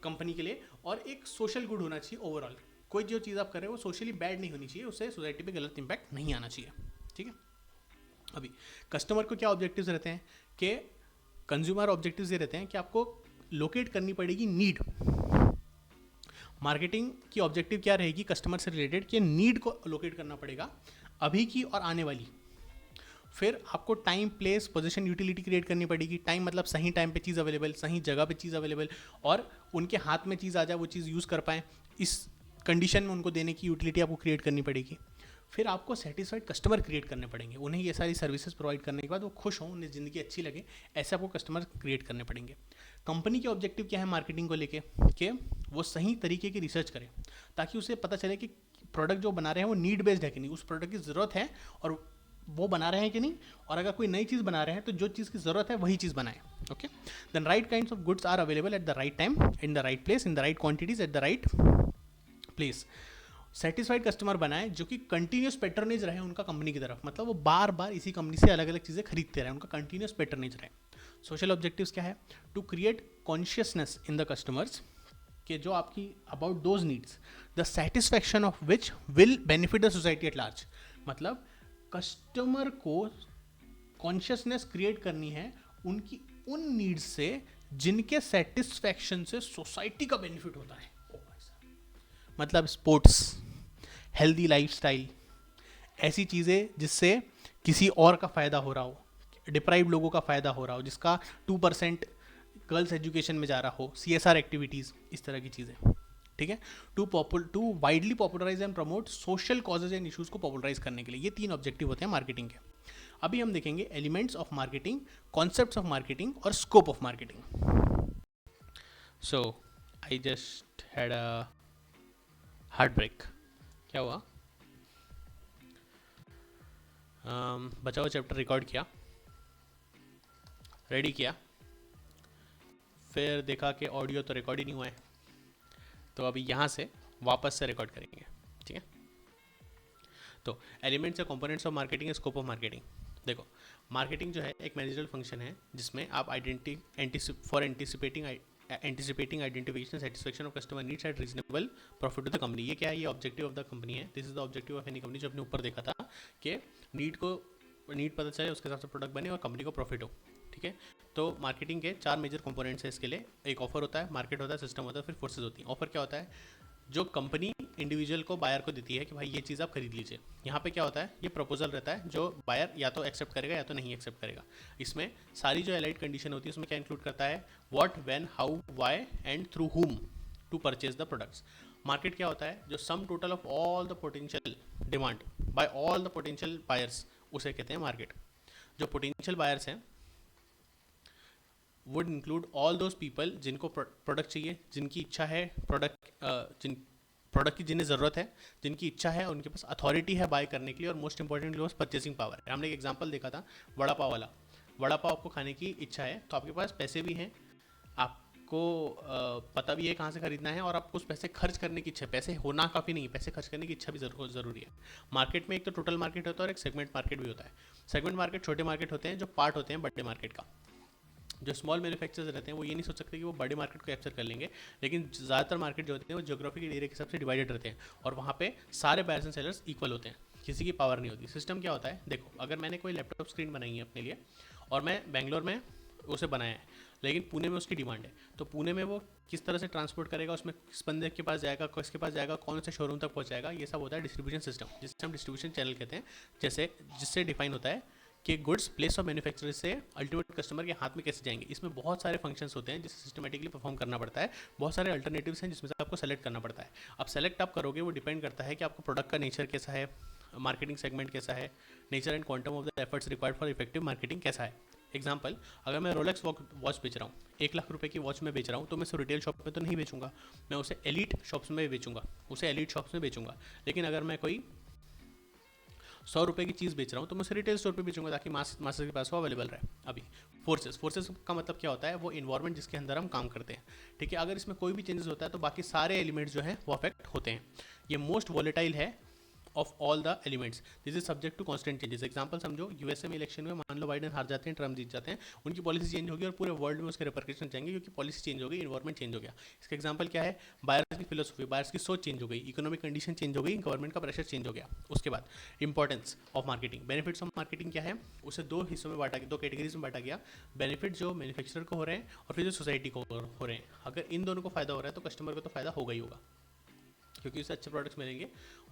कंपनी के लिए, और एक सोशल गुड होना चाहिए ओवरऑल। कोई जो चीज़ आप कर रहे हो वो सोशली बैड नहीं होनी चाहिए, उससे सोसाइटी पे गलत इंपैक्ट नहीं आना चाहिए। ठीक है, अभी कस्टमर को क्या ऑब्जेक्टिव्स रहते हैं कि कंज्यूमर ऑब्जेक्टिव्स ये रहते हैं कि आपको लोकेट करनी पड़ेगी नीड। मार्केटिंग की ऑब्जेक्टिव क्या रहेगी कस्टमर से रिलेटेड कि नीड को लोकेट करना पड़ेगा, अभी की और आने वाली। फिर आपको time, place, position, utility create करनी पड़ेगी। टाइम मतलब सही टाइम पे चीज़ अवेलेबल, सही जगह पे चीज़ अवेलेबल, और उनके हाथ में चीज़ आ जाए, वो चीज़ यूज़ कर पाएँ, इस कंडीशन में उनको देने की यूटिलिटी आपको क्रिएट करनी पड़ेगी। फिर आपको सेटिस्फाइड कस्टमर क्रिएट करने पड़ेंगे, उन्हें ये सारी सर्विसेज प्रोवाइड करने के बाद वो खुश हों, उन्हें ज़िंदगी अच्छी लगे, ऐसे आपको कस्टमर क्रिएट करने पड़ेंगे। कंपनी के ऑब्जेक्टिव क्या है मार्केटिंग को लेके कि वो सही तरीके की रिसर्च करे ताकि उसे पता चले कि प्रोडक्ट जो बना रहे हैं वो नीड बेस्ड है कि नहीं, उस प्रोडक्ट की ज़रूरत है और वो बना रहे हैं कि नहीं, और अगर कोई नई चीज़ बना रहे हैं तो जो चीज़ की ज़रूरत है वही चीज़ बनाए। Okay, then right kinds of goods are available at the right time, in the right place, in the right quantities, at the right place. Satisfied customer बनाए जो कि कंटिन्यूस पैटर्नेज रहे उनका कंपनी की तरफ, मतलब वो बार बार इसी कंपनी से अलग अलग चीज़ें खरीदते रहे, उनका कंटिन्यूस पैटर्नेज रहे। सोशल ऑब्जेक्टिव्स क्या है, to create consciousness in the customers कि जो आपकी about those needs the satisfaction of which will benefit the society at large. मतलब कस्टमर को कॉन्शियसनेस क्रिएट करनी है उनकी उन नीड्स से जिनके सेटिस्फैक्शन से सोसाइटी का बेनिफिट होता है। मतलब स्पोर्ट्स, हेल्दी लाइफस्टाइल, ऐसी चीज़ें जिससे किसी और का फ़ायदा हो रहा हो, डिप्राइव लोगों का फ़ायदा हो रहा हो, जिसका 2% गर्ल्स एजुकेशन में जा रहा हो, CSR एक्टिविटीज़, इस तरह की चीज़ें। ठीक है, to widely popularise and promote social causes and issues को पॉपुलराइज करने के लिए, ये 3 ऑब्जेक्टिव होते हैं मार्केटिंग के। अभी हम देखेंगे elements of marketing, concepts of marketing और scope of marketing. So I just had a heart break. क्या हुआ? बचा हुआ चैप्टर रिकॉर्ड किया, रेडी किया, फिर देखा कि ऑडियो तो रिकॉर्ड ही नहीं हुआ है, तो अभी यहाँ से वापस से रिकॉर्ड करेंगे। ठीक है, तो एलिमेंट्स या components of marketing, scope of marketing. देखो, मार्केटिंग जो है एक मैनेजरल फंक्शन है जिसमें आप anticipating identification satisfaction of customer needs at reasonable profit to the company. ये क्या है? ये ऑब्जेक्टिव ऑफ द कंपनी है। This is the objective of any company, जो अपने ऊपर देखा था कि नीड पता चले, उसके हिसाब से प्रोडक्ट बने और कंपनी को प्रॉफिट हो। ठीक है, तो मार्केटिंग के 4 मेजर कंपोनेंट्स हैं इसके लिए। एक ऑफर होता है, मार्केट होता है, सिस्टम होता है, फिर फोर्सेज होती हैं। ऑफर क्या होता है? जो कंपनी इंडिविजुअल को, बायर को देती है कि भाई ये चीज़ आप खरीद लीजिए। यहाँ पे क्या होता है? ये प्रपोजल रहता है जो बायर या तो एक्सेप्ट करेगा या तो नहीं एक्सेप्ट करेगा। इसमें सारी जो एलाइड कंडीशन होती है उसमें क्या इंक्लूड करता है? What, when, how, why and through whom to purchase the products. Market क्या होता है? जो sum total of all the potential demand by all the potential buyers, उसे कहते हैं मार्केट। जो पोटेंशियल बायर्स हैं would include all those people जिनको प्रोडक्ट चाहिए, जिनकी इच्छा है प्रोडक्ट की, जिन्हें ज़रूरत है, जिनकी इच्छा है, उनके पास अथॉरिटी है बाय करने के लिए, और मोस्ट इंपॉर्टेंटली उनके पास परचेसिंग पावर है। हमने एक एग्जांपल देखा था वड़ा पाव वाला। वड़ा पाव आपको खाने की इच्छा है तो आपके पास पैसे भी हैं, आपको पता भी है कहाँ से खरीदना है, और आपको उस पैसे खर्च करने की इच्छा है। पैसे होना काफ़ी नहीं है, पैसे खर्च करने की इच्छा भी ज़रूरी है। मार्केट में एक तो टोटल मार्केट होता है और एक सेगमेंट मार्केट भी होता है। सेगमेंट मार्केट छोटे मार्केट होते हैं जो पार्ट होते हैं बड़े मार्केट का। जो स्मॉल मैन्युफैक्चरर्स रहते हैं वो ये नहीं सोच सकते कि वो बड़े मार्केट को कैप्चर कर लेंगे, लेकिन ज़्यादातर मार्केट जो होते हैं वो ज्योग्राफिक एरिया के हिसाब से डिवाइडेड रहते हैं, और वहाँ पे सारे बायर्स एंड सेलर्स इक्वल होते हैं, किसी की पावर नहीं होती। सिस्टम क्या होता है? देखो, अगर मैंने कोई लैपटॉप स्क्रीन बनाई है अपने लिए और मैं बेंगलोर में उसे बनाया है, लेकिन पुणे में उसकी डिमांड है, तो पुणे में वो किस तरह से ट्रांसपोर्ट करेगा, उसमें किस बंदे के पास जाएगा, किसके पास जाएगा, कौन से शोरूम तक पहुँचाएगा, ये सब होता है डिस्ट्रीब्यूशन सिस्टम, जिसे हम डिस्ट्रीब्यूशन चैनल कहते हैं। जिससे डिफाइन होता है कि गुड्स प्लेस ऑफ मैन्युफैक्चरर से अल्टीमेट कस्टमर के हाथ में कैसे जाएंगे। इसमें बहुत सारे फंक्शंस होते हैं जिसे सिस्टमेटिकली परफॉर्म करना पड़ता है। बहुत सारे अल्टरनेटिव्स हैं जिसमें से आपको सेलेक्ट करना पड़ता है। अब सेलेक्ट आप करोगे, वो डिपेंड करता है कि आपको प्रोडक्ट का नेचर कैसा है, मार्केटिंग सेगमेंट कैसा है, nature and quantum of the efforts required for effective marketing कैसा है। एग्जाम्पल, अगर मैं रोलेक्स वॉच बेच रहा हूँ, 1,00,000 रुपये की वॉच में बेच रहा हूँ, तो मैं उसे रिटेल शॉप में तो नहीं बेचूंगा, मैं उसे एलीट शॉप्स में बेचूंगा, लेकिन अगर मैं कोई 100 रुपये की चीज़ बेच रहा हूँ तो मैं उसे रिटेल स्टोर पे बेचूंगा ताकि मास के पास वो अवेलेबल रहे। अभी फोर्सेस का मतलब क्या होता है? वो इन्वायरमेंट जिसके अंदर हम काम करते हैं। ठीक है, अगर इसमें कोई भी चेंजेस होता है तो बाकी सारे एलिमेंट्स जो हैं वो अफेक्ट होते हैं। ये मोस्ट वॉलेटाइल है of all the elements, this is subject to constant changes. Example समझो, यूएसए में इलेक्शन में मान लो बाइडेन हार जाते हैं, ट्रम्प जीत जाते हैं, उनकी पॉलिसी चेंज होगी और पूरे वर्ल्ड में उसके रिपरकशन जाएंगे क्योंकि पॉलिसी चेंज हो गई, इन्वायरमेंट चेंज हो गया। इसका एग्जाम्पल क्या है? बायर्स की फिलोसफी, बायर्स की सोच चेंज हो गई, इकोनॉमिक कंडीशन चेंज हो गई, गवर्नमेंट का प्रेशर चेंज हो गया। उसके बाद importance of marketing, benefits of marketing क्या है? उसे दो हिस्सों में बांटा, दो कैटेगरीज में बांटा गया। बेनिफिट जो मैन्युफैक्चरर को हो रहे हैं और फिर जो सोसाइटी को हो रहे हैं। अगर इन दोनों को फायदा हो रहा है तो कस्टमर को तो फायदा होगा ही होगा, क्योंकि उससे अच्छे प्रोडक्ट्स मिलेंगे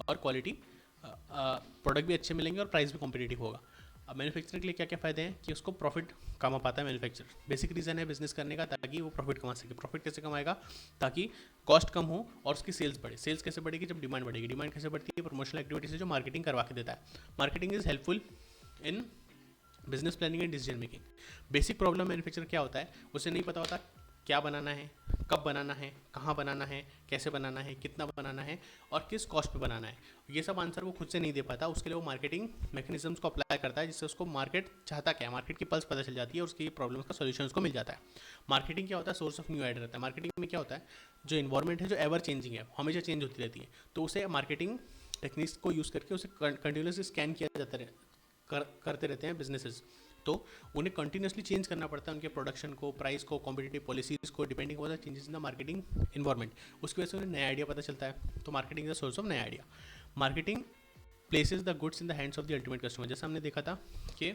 और क्वालिटी प्रोडक्ट भी अच्छे मिलेंगे और प्राइस भी कॉम्पिटिटिव होगा। अब मैन्युफैक्चरर के लिए क्या क्या फ़ायदे हैं कि उसको प्रॉफिट कमा पाता है मैन्युफैक्चरर। बेसिक रीज़न है बिजनेस करने का ताकि वो प्रॉफिट कमा सके। प्रॉफिट कैसे कमाएगा? ताकि कॉस्ट कम हो और उसकी सेल्स बढ़े। सेल्स कैसे बढ़ेगी? जब डिमांड बढ़ेगी। डिमांड कैसे बढ़ती है? प्रमोशनल एक्टिविटी से जो मार्केटिंग करवा के देता है। Marketing is helpful in business planning and decision making. Basic problem manufacturer क्या होता है? उसे नहीं पता होता क्या बनाना है, कब बनाना है, कहाँ बनाना है, कैसे बनाना है, कितना बनाना है और किस कॉस्ट पे बनाना है। ये सब आंसर वो खुद से नहीं दे पाता। उसके लिए वो मार्केटिंग मैकेनिज्म्स को अप्लाई करता है जिससे उसको मार्केट चाहता क्या है, मार्केट की पल्स पता चल जाती है और उसकी प्रॉब्लम्स का सोल्यूशन उसको मिल जाता है। मार्केटिंग क्या होता है? सोर्स ऑफ न्यू आइडिया रहता है। मार्केटिंग में क्या होता है? जो इन्वायरमेंट है जो एवर चेंजिंग है, हमेशा चेंज होती रहती है, तो उसे मार्केटिंग टेक्निक्स को यूज़ करके उसे कंटिन्यूसली स्कैन किया जाता करते रहते हैं बिजनेसेस। तो उन्हें कंटिन्यूसली चेंज करना पड़ता है उनके प्रोडक्शन को, प्राइस को, कॉम्पिटिटिव पॉलिसीज को, depending on the changes in the marketing environment. उसकी वजह से उन्हें नया आइडिया पता चलता है। तो marketing is the source of नया idea. Marketing places the goods in the hands of the ultimate customer. जैसे हमने देखा था कि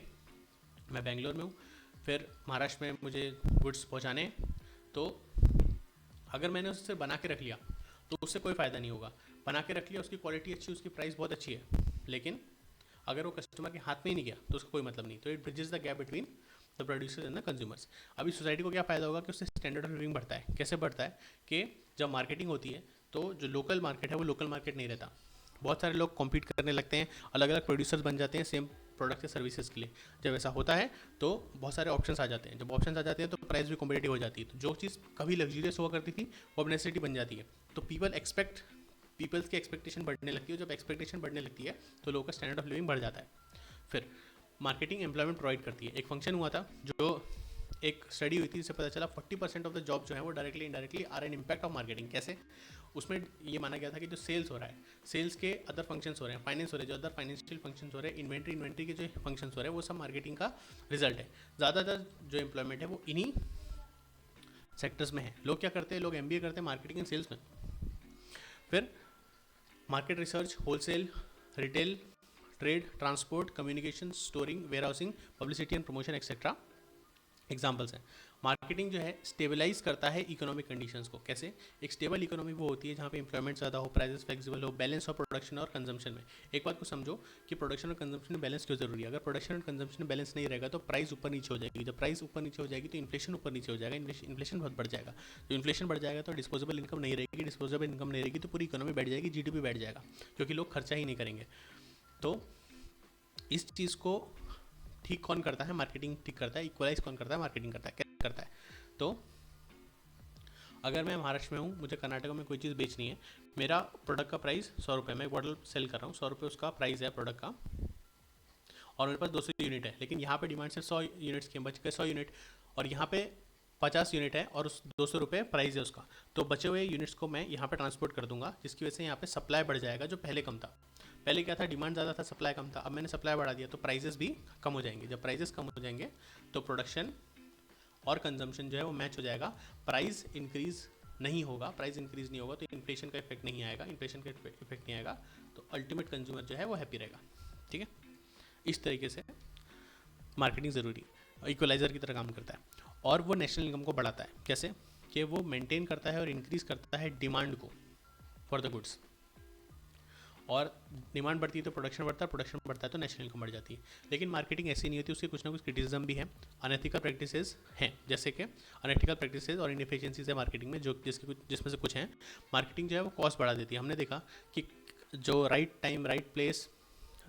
मैं बेंगलोर में हूँ, फिर महाराष्ट्र में मुझे गुड्स पहुँचाने, तो अगर मैंने उससे बना के रख लिया तो उससे कोई फ़ायदा नहीं होगा। बना के रख लिया, उसकी क्वालिटी अच्छी, उसकी प्राइस बहुत अच्छी है, लेकिन अगर वो कस्टमर के हाथ में ही नहीं गया तो उसका कोई मतलब नहीं। तो it bridges the gap between the producers and the consumers. अभी सोसाइटी को क्या फ़ायदा होगा कि उससे स्टैंडर्ड ऑफ लिविंग बढ़ता है। कैसे बढ़ता है कि जब मार्केटिंग होती है तो जो लोकल मार्केट है वो लोकल मार्केट नहीं रहता, बहुत सारे लोग कॉम्पीट करने लगते हैं, अलग अलग प्रोड्यूसर्स बन जाते हैं सेम प्रोडक्ट या सर्विसेज के लिए। जब ऐसा होता है तो बहुत सारे ऑप्शंस आ जाते हैं, जब ऑप्शंस आ जाते हैं तो प्राइस भी कॉम्पिटेटिव हो जाती है। तो जो चीज़ कभी लग्जरियस हुआ करती थी वो अब नेसेसिटी बन जाती है। तो पीपल्स की एक्सपेक्टेशन बढ़ने लगती है। जब एक्सपेक्टेशन बढ़ने लगती है तो लोगों का स्टैंडर्ड ऑफ लिविंग बढ़ जाता है। फिर मार्केटिंग एम्प्लॉयमेंट प्रोवाइड करती है। एक फंक्शन हुआ था, जो एक स्टडी हुई थी, जिससे पता चला 40% ऑफ द जॉब जो है वो directly indirectly are an impact of marketing. कैसे? उसमें ये माना गया था कि जो सेल्स हो रहा है, सेल्स के अदर फंक्शंस हो रहे हैं, फाइनेंस हो रहे हैं, जो अदर फाइनेंशियल फंक्शंस हो रहे हैं, इन्वेंट्री के जो फंक्शंस हो रहे हैं, वो सब मार्केटिंग का रिजल्ट है। ज़्यादातर जो एम्प्लॉयमेंट है वो इन्हीं सेक्टर्स में है। लोग क्या करते हैं, लोग एमबीए करते हैं मार्केटिंग एंड सेल्स में। फिर market research, wholesale, retail, trade, transport, communication, storing, warehousing, publicity and promotion etcetera examples हैं। मार्केटिंग जो है स्टेबलाइज करता है इकोनॉमिक कंडीशंस को। कैसे? एक स्टेबल इकोनॉमी वो होती है जहाँ पे एम्प्लॉयमेंट ज़्यादा हो, प्राइसेस फ्लेक्सिबल हो, बैलेंस हो प्रोडक्शन और कंजम्पशन में। एक बात को समझो कि प्रोडक्शन और कंजम्पशन में बैलेंस क्यों जरूरी है। अगर प्रोडक्शन और कंजम्पशन में बैलेंस नहीं रहेगा तो प्राइस ऊपर नीचे हो जाएगी। जब प्राइस ऊपर नीचे हो जाएगी तो इन्फ्लेशन ऊपर नीचे हो जाएगा, इन्फ्लेशन बहुत बढ़ जाएगा। जो इन्फ्लेशन बढ़ जाएगा तो डिस्पोजेबल इनकम नहीं रहेगी, डिस्पोजेबल इनकम नहीं रहेगी तो पूरी इकोनॉमी बैठ जाएगी, जीडीपी बैठ जाएगा, क्योंकि लोग खर्चा ही नहीं करेंगे। तो इस चीज़ को ठीक कौन करता है? मार्केटिंग ठीक करता है। इक्वलाइज कौन करता है? मार्केटिंग करता है। कैसे करता है? तो अगर मैं महाराष्ट्र में हूँ, मुझे कर्नाटक में कोई चीज़ बेचनी है, मेरा प्रोडक्ट का प्राइस 100 रुपये, मैं एक बॉटल सेल कर रहा हूँ, 100 रुपये उसका प्राइस है प्रोडक्ट का, और मेरे पास 200 यूनिट है, लेकिन यहाँ पे डिमांड सिर्फ 100 यूनिट्स की, बच गए 100 यूनिट, और यहाँ पे 50 यूनिट है और उस 200 रुपये प्राइस है उसका। तो बचे हुए यूनिट्स को मैं यहाँ पे ट्रांसपोर्ट कर दूंगा, जिसकी वजह से यहाँ पे सप्लाई बढ़ जाएगा, जो पहले कम था। पहले क्या था, डिमांड ज़्यादा था, सप्लाई कम था। अब मैंने सप्लाई बढ़ा दिया तो प्राइजेस भी कम हो जाएंगे। जब प्राइजेस कम हो जाएंगे तो प्रोडक्शन और कंजम्पशन जो है वो मैच हो जाएगा, प्राइस इंक्रीज नहीं होगा। प्राइस इंक्रीज नहीं होगा तो इन्फ्लेशन का इफेक्ट नहीं आएगा, इन्फ्लेशन का इफेक्ट नहीं आएगा तो अल्टीमेट कंज्यूमर जो है वो हैप्पी रहेगा। ठीक है, इस तरीके से मार्केटिंग ज़रूरी इक्वलाइजर की तरह काम करता है, और वो नेशनल इनकम को बढ़ाता है। कैसे? कि वो मेंटेन करता है और इंक्रीज करता है डिमांड को फॉर द गुड्स, और डिमांड बढ़ती है तो प्रोडक्शन बढ़ता है, प्रोडक्शन बढ़ता है तो नेशनल इनकम बढ़ जाती है। लेकिन मार्केटिंग ऐसी नहीं होती, उसके कुछ ना कुछ क्रिटिसिज्म भी है, अनएथिकल प्रैक्टिसेस हैं, जैसे कि अनएथिकल प्रैक्टिसेस और इनएफिशिएंसीज है मार्केटिंग में, जो जिसमें से कुछ हैं। मार्केटिंग जो है वो कॉस्ट बढ़ा देती है। हमने देखा कि जो right time, right place,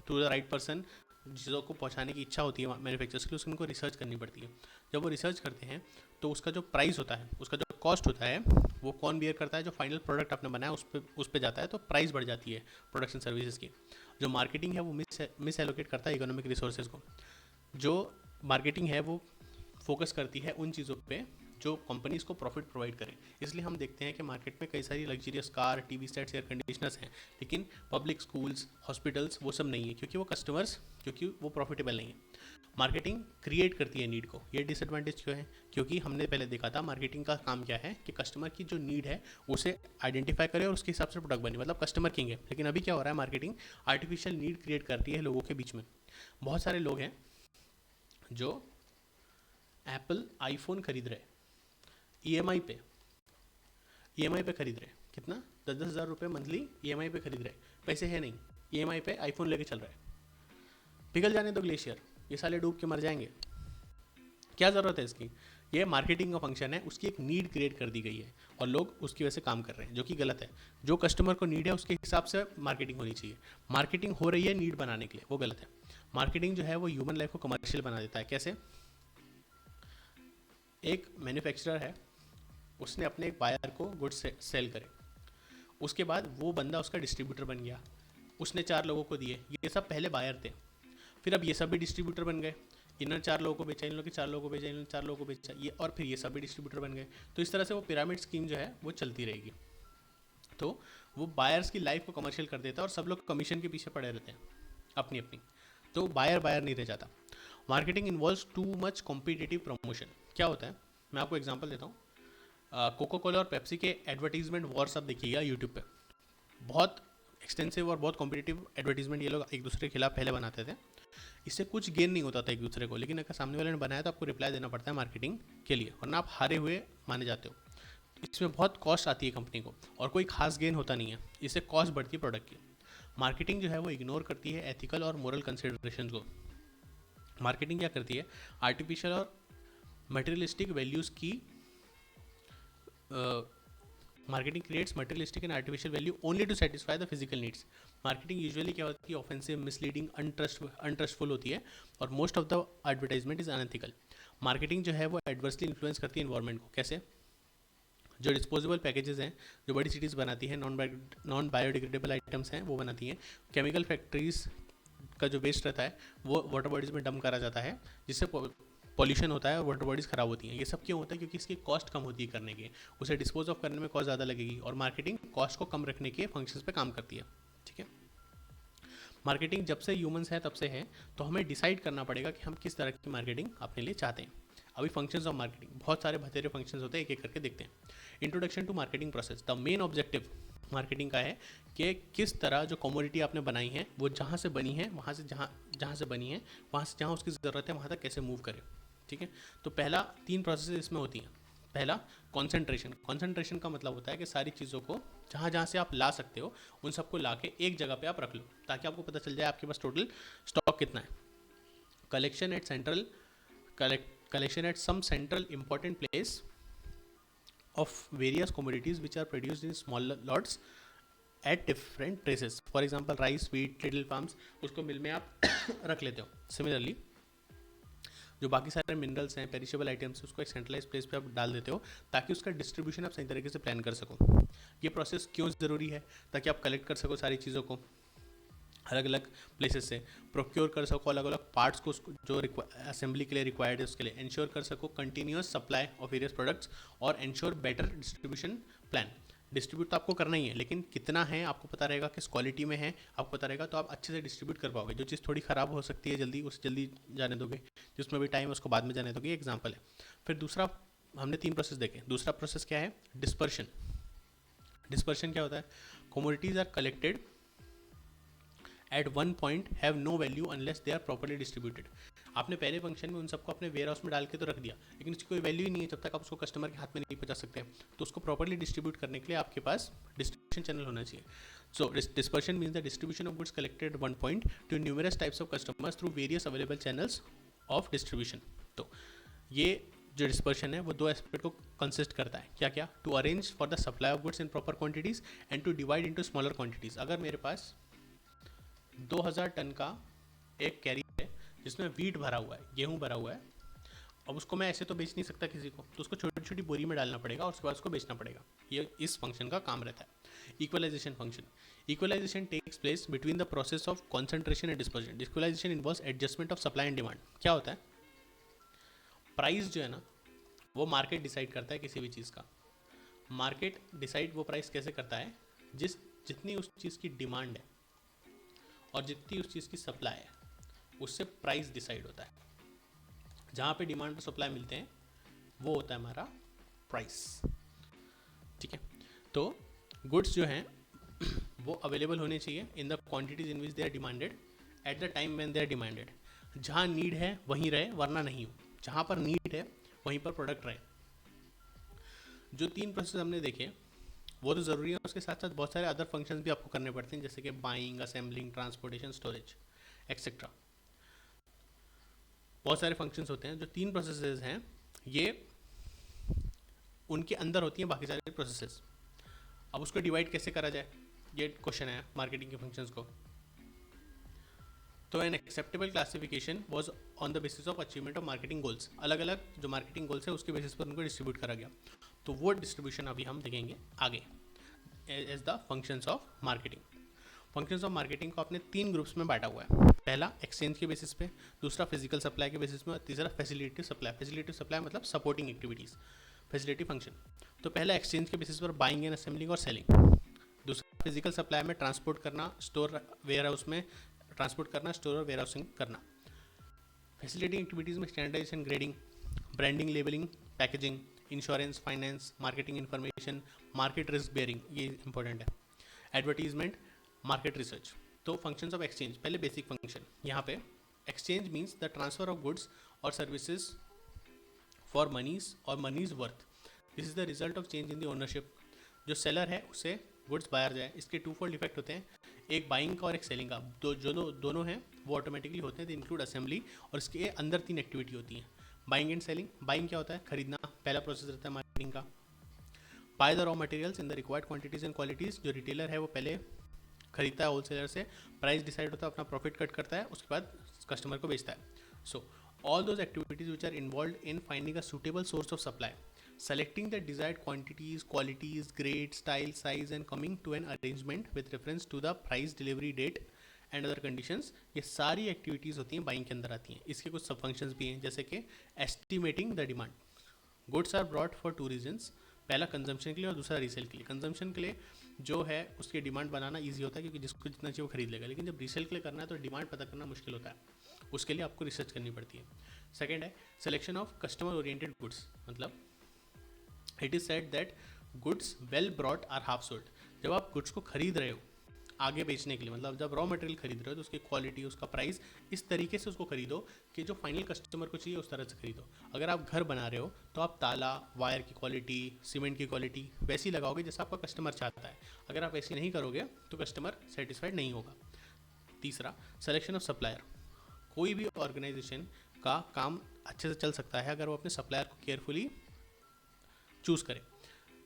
to the right person चीज़ों को पहुंचाने की इच्छा होती है मैन्युफैक्चरर्स के लिए, उसको उनको रिसर्च करनी पड़ती है। जब वो रिसर्च करते हैं तो उसका जो प्राइस होता है, उसका जो कॉस्ट होता है, वो कौन बियर करता है? जो फाइनल प्रोडक्ट आपने बनाया उस पे जाता है, तो प्राइस बढ़ जाती है प्रोडक्शन सर्विसेज की। जो मार्केटिंग है वो मिस एलोकेट करता है इकोनॉमिक रिसोर्सेज को। जो मार्केटिंग है वो फोकस करती है उन चीज़ों पे जो कंपनीज को प्रॉफिट प्रोवाइड करें। इसलिए हम देखते हैं कि मार्केट में कई सारी luxurious car, TV sets, air conditioners हैं, लेकिन पब्लिक स्कूल्स, हॉस्पिटल्स वो सब नहीं है, क्योंकि वो प्रॉफिटेबल नहीं है। मार्केटिंग क्रिएट करती है नीड को। ये डिसएडवांटेज क्यों है? क्योंकि हमने पहले देखा था मार्केटिंग का काम क्या है कि कस्टमर की जो नीड है उसे आइडेंटिफाई करे और उसके हिसाब से प्रोडक्ट बने, मतलब कस्टमर किंग है। लेकिन अभी क्या हो रहा है, मार्केटिंग आर्टिफिशियल नीड क्रिएट करती है लोगों के बीच में। बहुत सारे लोग हैं जो एप्पल आईफोन खरीद रहे ईएमआई पे खरीद रहे, कितना 10-10 हज़ार रुपये मंथली ईएमआई पे खरीद रहे, पैसे है नहीं, ईएमआई पे आईफोन लेके चल रहे हैं। पिघल जाने दो ग्लेशियर, ये साले डूब के मर जाएंगे, क्या ज़रूरत है इसकी? ये मार्केटिंग का फंक्शन है, उसकी एक नीड क्रिएट कर दी गई है और लोग उसकी वजह से काम कर रहे हैं, जो कि गलत है। जो कस्टमर को नीड है उसके हिसाब से मार्केटिंग होनी चाहिए। मार्केटिंग हो रही है नीड बनाने के लिए, वो गलत है। मार्केटिंग जो है वो ह्यूमन लाइफ को कमर्शियल बना देता है। कैसे? एक मैन्युफैक्चरर है, उसने अपने एक बायर को गुड्स सेल करे, उसके बाद वो बंदा उसका डिस्ट्रीब्यूटर बन गया, उसने 4 लोगों को दिए, ये सब पहले बायर थे। फिर अब ये सब भी डिस्ट्रीब्यूटर बन गए, इन्होंने 4 लोगों को बेचा, इन लोगों के 4 लोगों को बेचा, इन्होंने 4 लोगों को बेचा, ये, और फिर ये सब भी डिस्ट्रीब्यूटर बन गए। तो इस तरह से वो पिरामिड स्कीम जो है वो चलती रहेगी। तो वो बायर्स की लाइफ को कमर्शियल कर देता है और सब लोग कमीशन के पीछे पड़े रहते हैं अपनी अपनी, तो बायर नहीं रह जाता। Marketing involves too much competitive promotion. क्या होता है, मैं आपको एग्जांपल देता हूँ। कोको कोला और पेप्सी के एडवर्टीजमेंट वॉर्स आप देखिएगा यूट्यूब पे, बहुत एक्सटेंसिव और बहुत कॉम्पिटिटिव एडवर्टीजमेंट ये लोग एक दूसरे के खिलाफ पहले बनाते थे। इससे कुछ गेन नहीं होता था एक दूसरे को, लेकिन अगर सामने वाले ने बनाया तो आपको रिप्लाई देना पड़ता है मार्केटिंग के लिए, वरना आप हारे हुए माने जाते हो। इसमें बहुत कॉस्ट आती है कंपनी को और कोई खास गेन होता नहीं है, इससे कॉस्ट बढ़ती है प्रोडक्ट की। मार्केटिंग जो है वो इग्नोर करती है एथिकल और मोरल कंसिडरेशन को। मार्केटिंग क्या करती है, आर्टिफिशियल और मटेरियलिस्टिक वैल्यूज़ की marketing creates materialistic and artificial value only to satisfy the physical needs. Marketing usually क्या होती है, ऑफेंसिव, मिसलीडिंग, अनट्रस्टफुल होती है और most of the advertisement is unethical. Marketing जो है वो एडवर्सली इन्फ्लुएंस करती है इन्वायरमेंट को। कैसे? जो डिस्पोजेबल पैकेजेस हैं जो बड़ी सिटीज़ बनाती हैं, नॉन बायोडिग्रेडेबल आइटम्स हैं वो बनाती हैं। केमिकल फैक्ट्रीज का जो वेस्ट रहता है वो वाटर बॉडीज़ में डंप करा जाता है, जिससे पॉल्यूशन होता है और वाटर बॉडीज़ ख़राब होती हैं। ये सब क्यों होता है? क्योंकि इसकी कॉस्ट कम होती है करने की, उसे डिस्पोज ऑफ करने में कॉस्ट ज़्यादा लगेगी, और मार्केटिंग कॉस्ट को कम रखने के फंक्शंस पे काम करती है। ठीक है, मार्केटिंग जब से ह्यूमंस है तब से है, तो हमें डिसाइड करना पड़ेगा कि हम किस तरह की मार्केटिंग अपने लिए चाहते हैं। अभी फंक्शंस ऑफ मार्केटिंग, बहुत सारे बतेरे फंक्शंस होते हैं, एक एक करके देखते हैं। Introduction to marketing process. The main objective marketing का है कि किस तरह जो कमोडिटी आपने बनाई है वो जहाँ से बनी है, वहाँ से जहाँ से बनी है, वहाँ से जहाँ उसकी ज़रूरत है वहाँ तक कैसे मूव करें। ठीक है, तो पहला 3 प्रोसेस इसमें होती हैं। पहला कंसंट्रेशन। कंसंट्रेशन का मतलब होता है कि सारी चीज़ों को जहाँ जहाँ से आप ला सकते हो उन सबको ला के एक जगह पे आप रख लो, ताकि आपको पता चल जाए आपके पास टोटल स्टॉक कितना है। Collection at some central important place of various commodities which are produced in small lots at different places. For example rice, wheat, little farms, उसको मिल में आप रख लेते हो। सिमिलरली जो बाकी सारे मिनरल्स हैं, पेरिशेबल आइटम्स, उसको एक सेंट्रलाइज प्लेस पे आप डाल देते हो, ताकि उसका डिस्ट्रीब्यूशन आप सही तरीके से प्लान कर सको। ये प्रोसेस क्यों ज़रूरी है? ताकि आप कलेक्ट कर सको सारी चीज़ों को अलग अलग प्लेसेस से, प्रोक्योर कर सको अलग अलग पार्ट्स को, जो असेंबली के लिए रिक्वायर्ड है उसके लिए, इंश्योर कर सको continuous supply of various products, और ensure better distribution plan. Distribute तो आपको करना ही है, लेकिन कितना है आपको पता रहेगा, किस क्वालिटी में है आपको पता रहेगा, तो आप अच्छे से डिस्ट्रीब्यूट कर पाओगे। जो चीज़ थोड़ी ख़राब हो सकती है जल्दी, उसे जल्दी जाने दोगे, जिसमें भी टाइम उसको बाद में जाने दोगे। एग्जाम्पल है। फिर दूसरा, हमने 3 प्रोसेस देखे। दूसरा प्रोसेस क्या है? डिस्पर्शन। डिस्पर्शन क्या होता है? Commodities are collected at one point, have no value unless they are properly distributed. आपने पहले फंक्शन में उन सबको अपने वेयर हाउस में डाल के तो रख दिया, लेकिन उसकी कोई वैल्यू ही नहीं है जब तक आप उसको कस्टमर के हाथ में नहीं पहुंचा सकते। तो उसको प्रॉपर्ली डिस्ट्रीब्यूट करने के लिए आपके पास डिस्ट्रीब्यूशन चैनल होना चाहिए। So dispersion means the distribution of goods collected one point to numerous types of customers through various available channels of distribution. तो ये जो डिस्पर्शन है वो 2 एस्पेक्ट को कंसिस्ट करता है। क्या क्या? To arrange for the supply of goods in proper quantities and to divide into smaller quantities. अगर मेरे पास 2000 टन का एक कैरियर है जिसमें वीट भरा हुआ है, गेहूं भरा हुआ है, अब उसको मैं ऐसे तो बेच नहीं सकता किसी को, तो उसको छोटी छोटी बोरी में डालना पड़ेगा और उसके बाद उसको बेचना पड़ेगा। ये इस फंक्शन का काम रहता है। Equalisation function. Equalisation takes place between the process of concentration and dispersion. Equalisation involves adjustment of supply and demand. क्या होता है? प्राइस जो है ना, वो मार्केट डिसाइड करता है किसी भी चीज़ का। मार्केट डिसाइड वो प्राइस कैसे करता है? जितनी उस चीज़ की डिमांड है और जितनी उस चीज़ की सप्लाई है, उससे प्राइस डिसाइड होता है। जहाँ पे डिमांड और सप्लाई मिलते हैं वो होता है हमारा प्राइस। ठीक है, तो गुड्स जो हैं वो अवेलेबल होने चाहिए in the quantities in which they are demanded at the time when they are demanded. जहाँ नीड है वहीं रहे, वरना नहीं हो। जहाँ पर नीड है वहीं पर प्रोडक्ट रहे। जो 3 प्रोसेस हमने देखे वो तो ज़रूरी है, उसके साथ साथ बहुत सारे अदर फंक्शंस भी आपको करने पड़ते हैं, जैसे कि buying, assembling, transportation, storage etcetera. बहुत सारे फंक्शंस होते हैं। जो 3 प्रोसेसेस हैं ये उनके अंदर होती हैं बाकी सारे प्रोसेसेस। अब उसको डिवाइड कैसे करा जाए, ये क्वेश्चन है मार्केटिंग के फंक्शंस को। तो an acceptable classification was on the basis of achievement of marketing goals. अलग अलग जो मार्केटिंग गोल्स है उसके बेसिस पर उनको डिस्ट्रीब्यूट करा गया। तो वो डिस्ट्रीब्यूशन अभी हम देखेंगे आगे as the functions of marketing. Functions of marketing को आपने 3 ग्रुप्स में बांटा हुआ है। पहला एक्सचेंज के बेसिस पे, दूसरा फिजिकल सप्लाई के बेसिस में, और तीसरा फैसिलिटेटिव सप्लाई। फैसिलिटेटिव सप्लाई मतलब सपोर्टिंग एक्टिविटीज़, फैसिलिटी फंक्शन। तो पहला एक्सचेंज के बेसिस पर बाइंग एंड असेंबलिंग और सेलिंग। दूसरा फिजिकल सप्लाई में ट्रांसपोर्ट करना, स्टोर वेयर हाउस में ट्रांसपोर्ट करना, स्टोर और वेयर हाउसिंग करना। फैसिलिटी एक्टिविटीज़ में standardisation, grading, branding, labelling, packaging, insurance, finance, marketing information, market risk bearing, ये इंपॉर्टेंट है, एडवर्टीजमेंट, मार्केट रिसर्च। तो फंक्शंस ऑफ एक्सचेंज, पहले बेसिक फंक्शन। यहाँ पे exchange means the transfer of goods और services for money's और money's worth. This is the result of change in the ownership. जो seller है उससे गुड्स बायर जाए, इसके टू फोल्ड इफेक्ट होते हैं, एक बाइंग का और एक सेलिंग का। दोनों हैं वो ऑटोमेटिकली होते हैं, इंक्लूड असेंबली, और इसके अंदर 3 एक्टिविटी होती हैं, बाइंग एंड सेलिंग। बाइंग क्या होता है? खरीदना, पहला प्रोसेस रहता है मार्केटिंग का। By the raw materials in the required quantities and qualities, जो रिटेलर है वो पहले खरीदता है होलसेलर से, प्राइस डिसाइड होता है, अपना प्रॉफिट कट करता है, उसके बाद कस्टमर को बेचता है। So all those activities which are involve in finding a suitable source of supply, selecting the desired quantities, qualities, grade, style, size and coming to an arrangement with reference to the price, delivery date and other conditions, ये सारी activities होती हैं buying के अंदर आती हैं। इसके कुछ सब फंक्शंस भी हैं, जैसे कि estimating the demand. Goods are brought for 2 reasons, पहला कंजम्पशन के लिए और दूसरा रीसेल के लिए। कंजम्पशन के लिए जो है उसकी डिमांड बनाना ईजी होता है क्योंकि जिसको जितना चाहिए वो खरीद लेगा, लेकिन जब रीसेल के लिए करना है तो डिमांड पता करना मुश्किल होता है, उसके लिए आपको रिसर्च करनी पड़ती है। सेकेंड है selection of customer oriented goods, मतलब it is said that goods well bought are half sold. जब आप गुड्स को खरीद रहे हो आगे बेचने के लिए, मतलब जब रॉ मटेरियल खरीद रहे हो तो उसकी क्वालिटी, उसका प्राइस, इस तरीके से उसको खरीदो कि जो फाइनल कस्टमर को चाहिए उस तरह से खरीदो। अगर आप घर बना रहे हो तो आप ताला, वायर की क्वालिटी, सीमेंट की क्वालिटी वैसी लगाओगे जैसा आपका कस्टमर चाहता है। अगर आप ऐसी नहीं करोगे तो कस्टमर सेटिस्फाइड नहीं होगा। तीसरा, सिलेक्शन ऑफ सप्लायर। कोई भी ऑर्गेनाइजेशन का काम अच्छे से चल सकता है अगर वो अपने सप्लायर को केयरफुली चूज़ करे,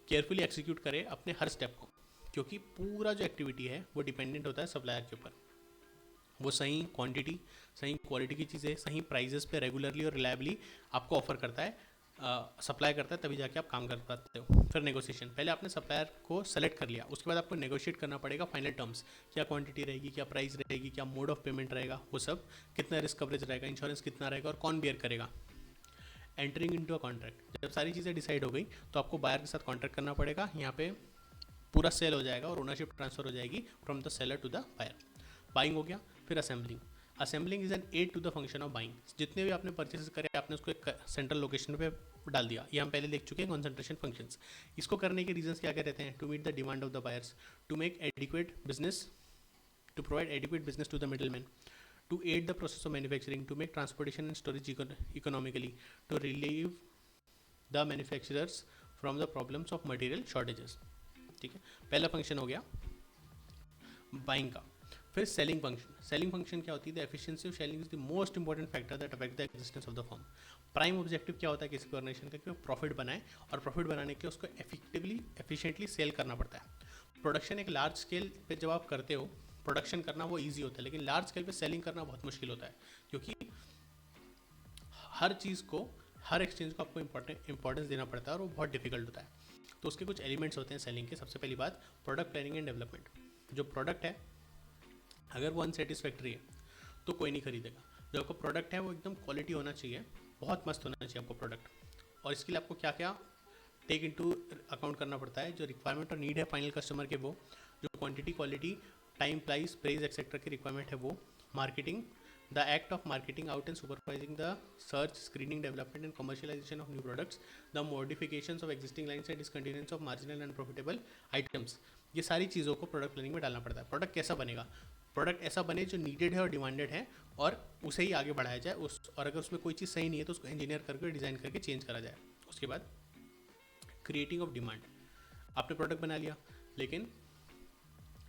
केयरफुली एक्सिक्यूट करे अपने हर स्टेप को, क्योंकि पूरा जो एक्टिविटी है वो डिपेंडेंट होता है सप्लायर के ऊपर। वो सही क्वांटिटी, सही क्वालिटी की चीज़ें सही प्राइजेस पे रेगुलरली और रिलायबली आपको ऑफर करता है, सप्लाई करता है, तभी जाके आप काम कर पाते हो। फिर नेगोशिएशन, पहले आपने सप्लायर को सेलेक्ट कर लिया, उसके बाद आपको नेगोशिएट करना पड़ेगा फाइनल टर्म्स, क्या क्वांटिटी रहेगी, क्या प्राइस रहेगी, क्या मोड ऑफ पेमेंट रहेगा, वो सब, कितना रिस्क कवरेज रहेगा, इंश्योरेंस कितना रहेगा और कौन बियर करेगा। एंटरिंग इनटू अ कॉन्ट्रैक्ट, जब सारी चीज़ें डिसाइड हो गई तो आपको बायर के साथ कॉन्ट्रैक्ट करना पड़ेगा। यहाँ पे पूरा सेल हो जाएगा और ओनरशिप ट्रांसफर हो जाएगी from the seller to the buyer. Buying हो गया। फिर assembling, assembling is an aid to the function of buying. जितने भी आपने परचेज करे आपने उसको एक सेंट्रल लोकेशन पे डाल दिया, ये हम पहले देख चुके हैं कॉन्सेंट्रेशन फंक्शंस। इसको करने के रीजंस क्या क्या रहते हैं? To meet the demand of the buyers, to make adequate business, to provide adequate business to the middleman, to aid the process of manufacturing, to make transportation and storage economically, to relieve the manufacturers from the problems of material shortages। ठीक है, पहला function हो गया buying का। फिर selling function, selling function क्या होती है? The efficiency of selling is the most important factor that affect the existence of the firm. Prime objective क्या होता है किसी ऑर्गेनाइजेशन का? कि वो प्रॉफिट बनाए, और प्रॉफिट बनाने के लिए उसको इफेक्टिवली एफिशिएंटली सेल करना पड़ता है। प्रोडक्शन एक लार्ज स्केल पे जब आप करते हो, प्रोडक्शन करना वो इजी होता है, लेकिन लार्ज स्केल पे सेलिंग करना बहुत मुश्किल होता है, क्योंकि हर चीज़ को, हर एक्सचेंज को आपको इंपॉर्टेंस देना पड़ता है और वो बहुत डिफिकल्ट होता है। तो उसके कुछ एलिमेंट्स होते हैं सेलिंग के। सबसे पहली बात, प्रोडक्ट प्लानिंग एंड डेवलपमेंट। जो प्रोडक्ट है अगर वो अनसेटिस्फैक्ट्री है तो कोई नहीं खरीदेगा। जो आपका प्रोडक्ट है वो एकदम क्वालिटी होना चाहिए, बहुत मस्त होना चाहिए आपको प्रोडक्ट, और इसके लिए आपको क्या क्या टेक इनटू अकाउंट करना पड़ता है। जो रिक्वायरमेंट और नीड है फाइनल कस्टमर के, वो जो quantity, quality, time, price, price etcetera की रिक्वायरमेंट है वो। Marketing, the act of marketing out and supervising the search, screening, development and commercialisation of new products, the modifications of existing lines and discontinuance of marginal and profitable items. ये सारी चीज़ों को product planning में डालना पड़ता है। Product कैसा बनेगा? प्रोडक्ट ऐसा बने जो नीडेड है और डिमांडेड है, और उसे ही आगे बढ़ाया जाए उस, और अगर उसमें कोई चीज़ सही नहीं है तो उसको इंजीनियर करके डिज़ाइन करके चेंज करा जाए। उसके बाद क्रिएटिंग ऑफ डिमांड, आपने प्रोडक्ट बना लिया, लेकिन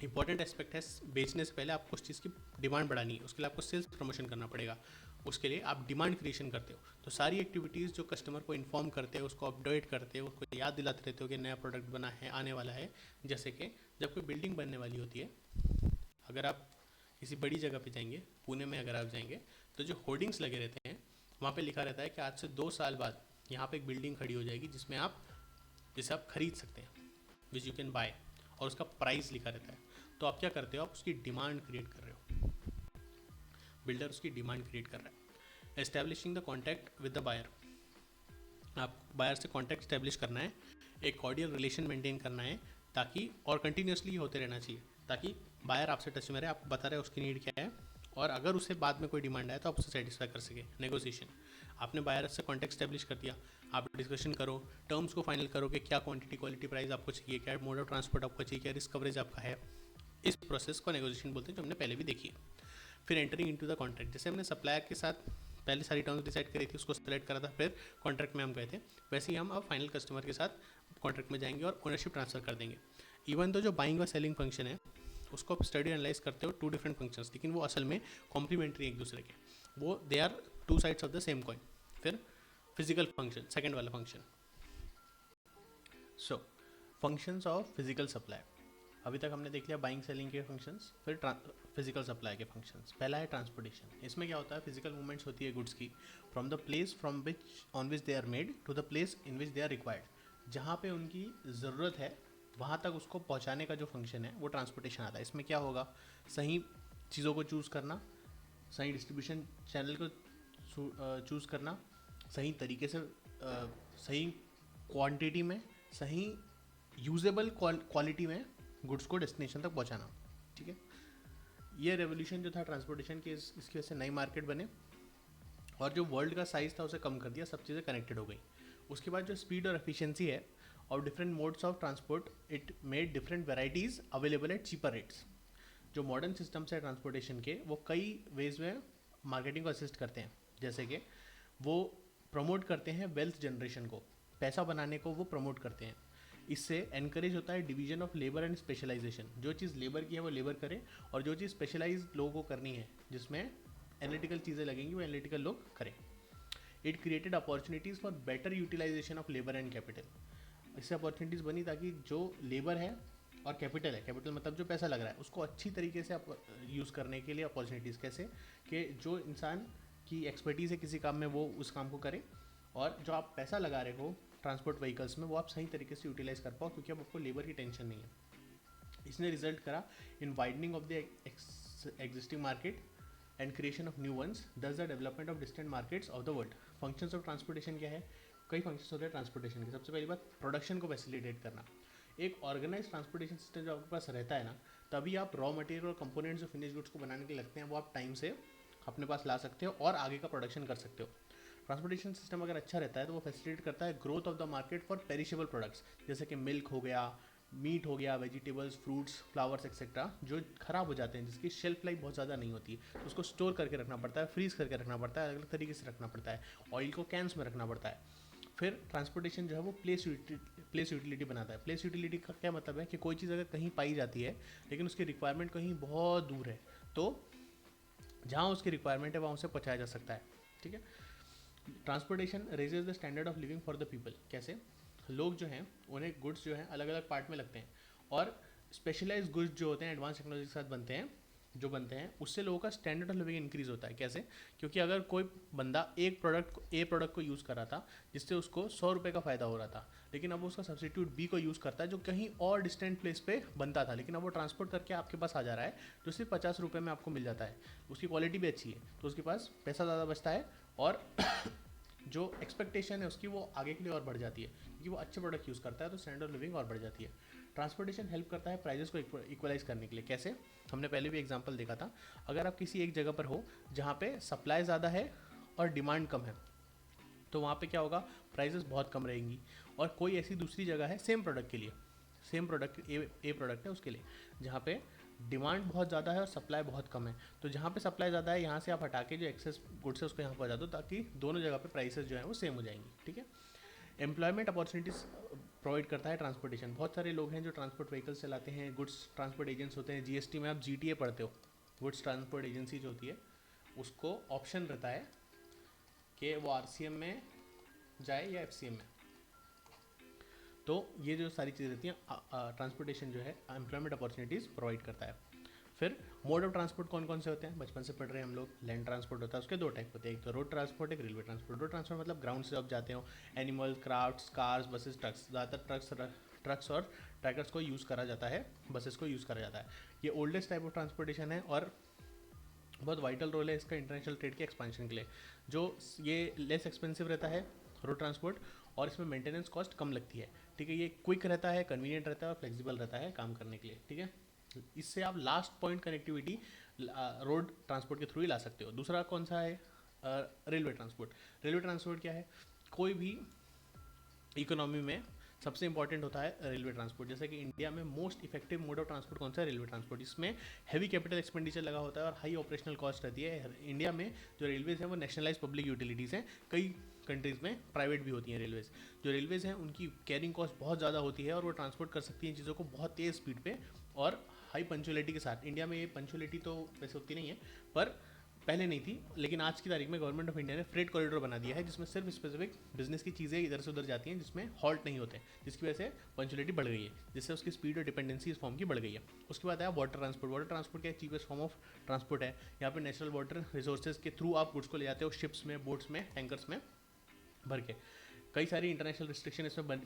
इंपॉर्टेंट एस्पेक्ट है बेचने से पहले आपको उस चीज़ की डिमांड बढ़ानी है, उसके लिए आपको सेल्स प्रमोशन करना पड़ेगा, उसके लिए आप डिमांड क्रिएशन करते हो। तो सारी एक्टिविटीज़ जो कस्टमर को इन्फॉर्म करते हो, उसको अपडेट करते हो, उसको याद दिलाते रहते हो कि नया प्रोडक्ट बना है, आने वाला है। जैसे कि जब कोई बिल्डिंग बनने वाली होती है, अगर आप किसी बड़ी जगह पे जाएंगे, पुणे में अगर आप जाएंगे तो जो होर्डिंग्स लगे रहते हैं वहाँ पे लिखा रहता है कि आज से 2 साल बाद यहाँ पे एक बिल्डिंग खड़ी हो जाएगी जिसे आप खरीद सकते हैं, विच यू कैन बाय, और उसका प्राइस लिखा रहता है। तो आप क्या करते हो? आप उसकी डिमांड क्रिएट कर रहे हो, बिल्डर उसकी डिमांड क्रिएट कर रहा है। Establishing the contact with the buyer, आप बायर से कॉन्टैक्ट स्टैब्लिश करना है, एक कॉर्डियल रिलेशन मेंटेन करना है, ताकि, और कंटिन्यूसली होते रहना चाहिए, ताकि बायर आपसे टच में रहे, आपको बता रहे उसकी नीड क्या है, और अगर उसे बाद में कोई डिमांड आए तो आप उसे सेटिस्फाई कर सके। नेगोशिएशन, आपने बायर से कॉन्टैक्ट स्टैब्लिश कर दिया, आप डिस्कशन करो, टर्म्स को फाइनल करो कि क्या क्वांटिटी, क्वालिटी, प्राइस आपको चाहिए, क्या मोड ऑफ ट्रांसपोर्ट आपको चाहिए, क्या रिस्क कवरेज आपका है। इस प्रोसेस को नेगोशिएशन बोलते हैं, जो हमने पहले भी देखी है। फिर एंटरिंग इनटू द कॉन्ट्रैक्ट, जैसे हमने सप्लायर के साथ पहले सारी टर्म्स डिसाइड करी थी, उसको सेलेक्ट करा था, फिर कॉन्ट्रैक्ट में हम गए थे, वैसे ही हम अब फाइनल कस्टमर के साथ कॉन्ट्रैक्ट में जाएंगे और ओनरशिप ट्रांसफर कर देंगे। इवन तो जो बाइंग और सेलिंग फंक्शन है उसको आप स्टडी एनालाइज करते हो टू डिफरेंट फंक्शंस, लेकिन वो असल में कॉम्प्लीमेंट्री एक दूसरे के, वो they are two sides of the same coin. फिर फिजिकल फंक्शन, सेकेंड वाला फंक्शन। So functions of physical supply, अभी तक हमने देख लिया बाइंग सेलिंग के फंक्शंस, फिर फिजिकल सप्लाई के फंक्शंस। पहला है ट्रांसपोर्टेशन। इसमें क्या होता है, फिजिकल मूवमेंट्स होती है गुड्स की from the place from which on which they are made to the place in which they are required. जहाँ पे उनकी ज़रूरत है वहाँ तक उसको पहुँचाने का जो फंक्शन है वो ट्रांसपोर्टेशन आता है। इसमें क्या होगा, सही चीज़ों को चूज़ करना, सही डिस्ट्रीब्यूशन चैनल को चूज़ करना, सही तरीके से सही क्वांटिटी में, सही यूजेबल क्वालिटी में गुड्स को डेस्टिनेशन तक पहुंचाना। ठीक है, ये रेवोल्यूशन जो था ट्रांसपोर्टेशन के, इसकी वजह से नई मार्केट बने और जो वर्ल्ड का साइज़ था उसे कम कर दिया, सब चीज़ें कनेक्टेड हो गई। उसके बाद जो स्पीड और एफिशिएंसी है और different modes of transport, it made different varieties available at cheaper rates. जो मॉडर्न सिस्टम्स है ट्रांसपोर्टेशन के, वो कई वेज में मार्केटिंग को असिस्ट करते हैं, जैसे कि वो प्रमोट करते हैं वेल्थ जनरेशन को, पैसा बनाने को वो प्रमोट करते हैं। इससे एनकरेज होता है division of labour and specialisation. जो चीज़ लेबर की है वो लेबर करे और जो चीज़ स्पेशलाइज लोगों को करनी है, जिसमें एनालिटिकल चीज़ें लगेंगी, वो एनालिटिकल लोग करें। It created opportunities for better utilisation of labour and capital. इससे अपॉर्चुनिटीज़ बनी ताकि जो लेबर है और कैपिटल है, कैपिटल मतलब जो पैसा लग रहा है, उसको अच्छी तरीके से यूज़ करने के लिए अपॉर्चुनिटीज़ कैसे, कि जो इंसान की एक्सपर्टीज़ है किसी काम में वो उस काम को करे, और जो आप पैसा लगा रहे हो ट्रांसपोर्ट व्हीकल्स में वो आप सही तरीके से यूटिलाइज कर पाओ, क्योंकि अब आपको लेबर की टेंशन नहीं है। इसने रिजल्ट करा in widening of the existing market and creation of new ones, thus the development of distant markets of the world. Functions of transportation क्या है, कई फंक्शंस होते हैं ट्रांसपोर्टेशन के। सबसे पहली बात, प्रोडक्शन को फैसिलिटेट करना। एक ऑर्गेनाइज ट्रांसपोर्टेशन सिस्टम जो आपके पास रहता है ना, तभी आप रॉ मटेरियल और कंपोनेंट्स जो फिनिश गुड्स को बनाने के लिए लगते हैं वो आप टाइम से अपने पास ला सकते हो और आगे का प्रोडक्शन कर सकते हो। ट्रांसपोर्टेशन सिस्टम अगर अच्छा रहता है तो वो फैसिलिटेट करता है growth of the market for perishable products, जैसे कि मिल्क हो गया, मीट हो गया, वेजिटेबल्स, फ्रूट्स, फ्लावर्स एक्सेट्रा, जो खराब हो जाते हैं, जिसकी शेल्फ लाइफ बहुत ज़्यादा नहीं होती, तो उसको स्टोर करके रखना पड़ता है, फ्रीज करके रखना पड़ता है, अलग अलग तरीके से रखना पड़ता है, ऑयल को कैंस में रखना पड़ता है। फिर ट्रांसपोर्टेशन जो है वो प्लेस यूटिलिटी बनाता है। प्लेस यूटिलिटी का क्या मतलब है कि कोई चीज़ अगर कहीं पाई जाती है लेकिन उसकी रिक्वायरमेंट कहीं बहुत दूर है, तो जहाँ उसकी रिक्वायरमेंट है वहाँ उसे पहुँचाया जा सकता है। ठीक है, transportation raises the standard of living for the people. कैसे, लोग जो हैं उन्हें गुड्स जो हैं अलग अलग पार्ट में लगते हैं, और स्पेशलाइज गुड्स जो होते हैं एडवांस टेक्नोलॉजी के साथ बनते हैं, जो बनते हैं उससे लोगों का स्टैंडर्ड ऑफ लिविंग इंक्रीज होता है। कैसे, क्योंकि अगर कोई बंदा एक प्रोडक्ट को यूज़ कर रहा था जिससे उसको 100 रुपये का फ़ायदा हो रहा था, लेकिन अब उसका सब्सिट्यूट बी को यूज़ करता है जो कहीं और डिस्टेंट प्लेस पे बनता था, लेकिन अब वो ट्रांसपोर्ट करके आपके पास आ जा रहा है, जो सिर्फ 50 रुपये में आपको मिल जाता है, उसकी क्वालिटी भी अच्छी है, तो उसके पास पैसा ज़्यादा बचता है और जो एक्सपेक्टेशन है उसकी वो आगे के लिए और बढ़ जाती है, क्योंकि वो अच्छे प्रोडक्ट यूज़ करता है, तो स्टैंडर्ड ऑफ लिविंग और बढ़ जाती है। ट्रांसपोर्टेशन हेल्प करता है प्राइजेस को इक्वलाइज करने के लिए। कैसे, हमने पहले भी एग्जांपल देखा था, अगर आप किसी एक जगह पर हो जहाँ पे सप्लाई ज़्यादा है और डिमांड कम है, तो वहाँ पे क्या होगा, प्राइजेस बहुत कम रहेंगी। और कोई ऐसी दूसरी जगह है सेम प्रोडक्ट के लिए, सेम प्रोडक्ट ए प्रोडक्ट है उसके लिए, जहाँ पे डिमांड बहुत ज़्यादा है और सप्लाई बहुत कम है, तो जहाँ पे सप्लाई ज़्यादा है यहाँ से आप हटा के जो एक्सेस गुड्स है उसको यहाँ पहुँचा दो, ताकि दोनों जगह पे प्राइसेस जो है वो सेम हो जाएंगी। ठीक है, एम्प्लॉयमेंट अपॉर्चुनिटीज़ प्रोवाइड करता है ट्रांसपोर्टेशन। बहुत सारे लोग हैं जो ट्रांसपोर्ट व्हीकल्स चलाते हैं, गुड्स ट्रांसपोर्ट एजेंट्स होते हैं। जीएसटी में आप जीटीए पढ़ते हो, गुड्स ट्रांसपोर्ट एजेंसी जो होती है, उसको ऑप्शन रहता है कि वो आरसीएम में जाए या एफसीएम में। तो ये जो सारी चीज़ें रहती हैं, ट्रांसपोर्टेशन जो है एम्प्लॉयमेंट अपॉर्चुनिटीज़ प्रोवाइड करता है। फिर मोड ऑफ ट्रांसपोर्ट कौन कौन से होते हैं, बचपन से पढ़ रहे हैं हम लोग। लैंड ट्रांसपोर्ट होता है, उसके दो टाइप होते हैं, एक तो रोड ट्रांसपोर्ट, एक रेलवे ट्रांसपोर्ट। रोड ट्रांसपोर्ट मतलब ग्राउंड से आप जाते हो, animal, crafts, cars, buses, trucks, ज़्यादातर ट्रक्स और ट्रैक्टर्स को यूज़ करा जाता है, बसेस को यूज़ करा जाता है। ये ओल्डेस्ट टाइप ऑफ ट्रांसपोर्टेशन है और बहुत वाइटल रोल है इसका इंटरनेशनल ट्रेड के एक्सपेंशन के लिए। जो ये लेस एक्सपेंसिव रहता है रोड ट्रांसपोर्ट, और इसमें मेंटेनेंस कॉस्ट कम लगती है। ठीक है, ये क्विक रहता है, कन्वीनियंट रहता है और फ्लेक्सिबल रहता है काम करने के लिए। ठीक है, इससे आप last point connectivity road transport के थ्रू ही ला सकते हो। दूसरा कौन सा है, रेलवे ट्रांसपोर्ट। रेलवे ट्रांसपोर्ट क्या है, कोई भी इकोनॉमी में सबसे इंपॉर्टेंट होता है रेलवे ट्रांसपोर्ट। जैसे कि इंडिया में most effective mode of transport कौन सा है? Railway transport. इसमें हैवी कैपिटल एक्सपेंडिचर लगा होता है और हाई ऑपरेशनल कॉस्ट रहती है। इंडिया में जो रेलवेज हैं वो नेशनलाइज पब्लिक यूटिलिटीज़ हैं, कई कंट्रीज़ में प्राइवेट भी होती हैं रेलवेज। जो रेलवेज हैं उनकी कैरिंग कॉस्ट बहुत ज़्यादा होती है और वो ट्रांसपोर्ट कर सकती हैं चीज़ों को बहुत तेज़ स्पीड पे और हाई पंचुअलिटी के साथ। इंडिया में ये पंचुअलिटी तो वैसे होती नहीं है, पर पहले नहीं थी, लेकिन आज की तारीख में गवर्नमेंट ऑफ इंडिया ने फ्रेट कॉरिडोर बना दिया है जिसमें सिर्फ स्पेसिफिक बिजनेस की चीज़ें इधर से उधर जाती हैं, जिसमें हॉल्ट नहीं होते, जिसकी वजह से पंचुअलिटी बढ़ गई है, जिससे उसकी स्पीड और डिपेंडेंसी इस फॉर्म की बढ़ गई है। उसके बाद आया वाटर ट्रांसपोर्ट। वाटर ट्रांसपोर्ट क्या चीपेस्ट फॉर्म ऑफ ट्रांसपोर्ट है। यहाँ पे नेचुरल वाटर रिसोर्सेज के थ्रू आप गुड्स को ले जाते हो, शिप्स में, बोट्स में, टैंकर्स में भर के। कई सारी इंटरनेशनल रिस्ट्रिक्शन इसमें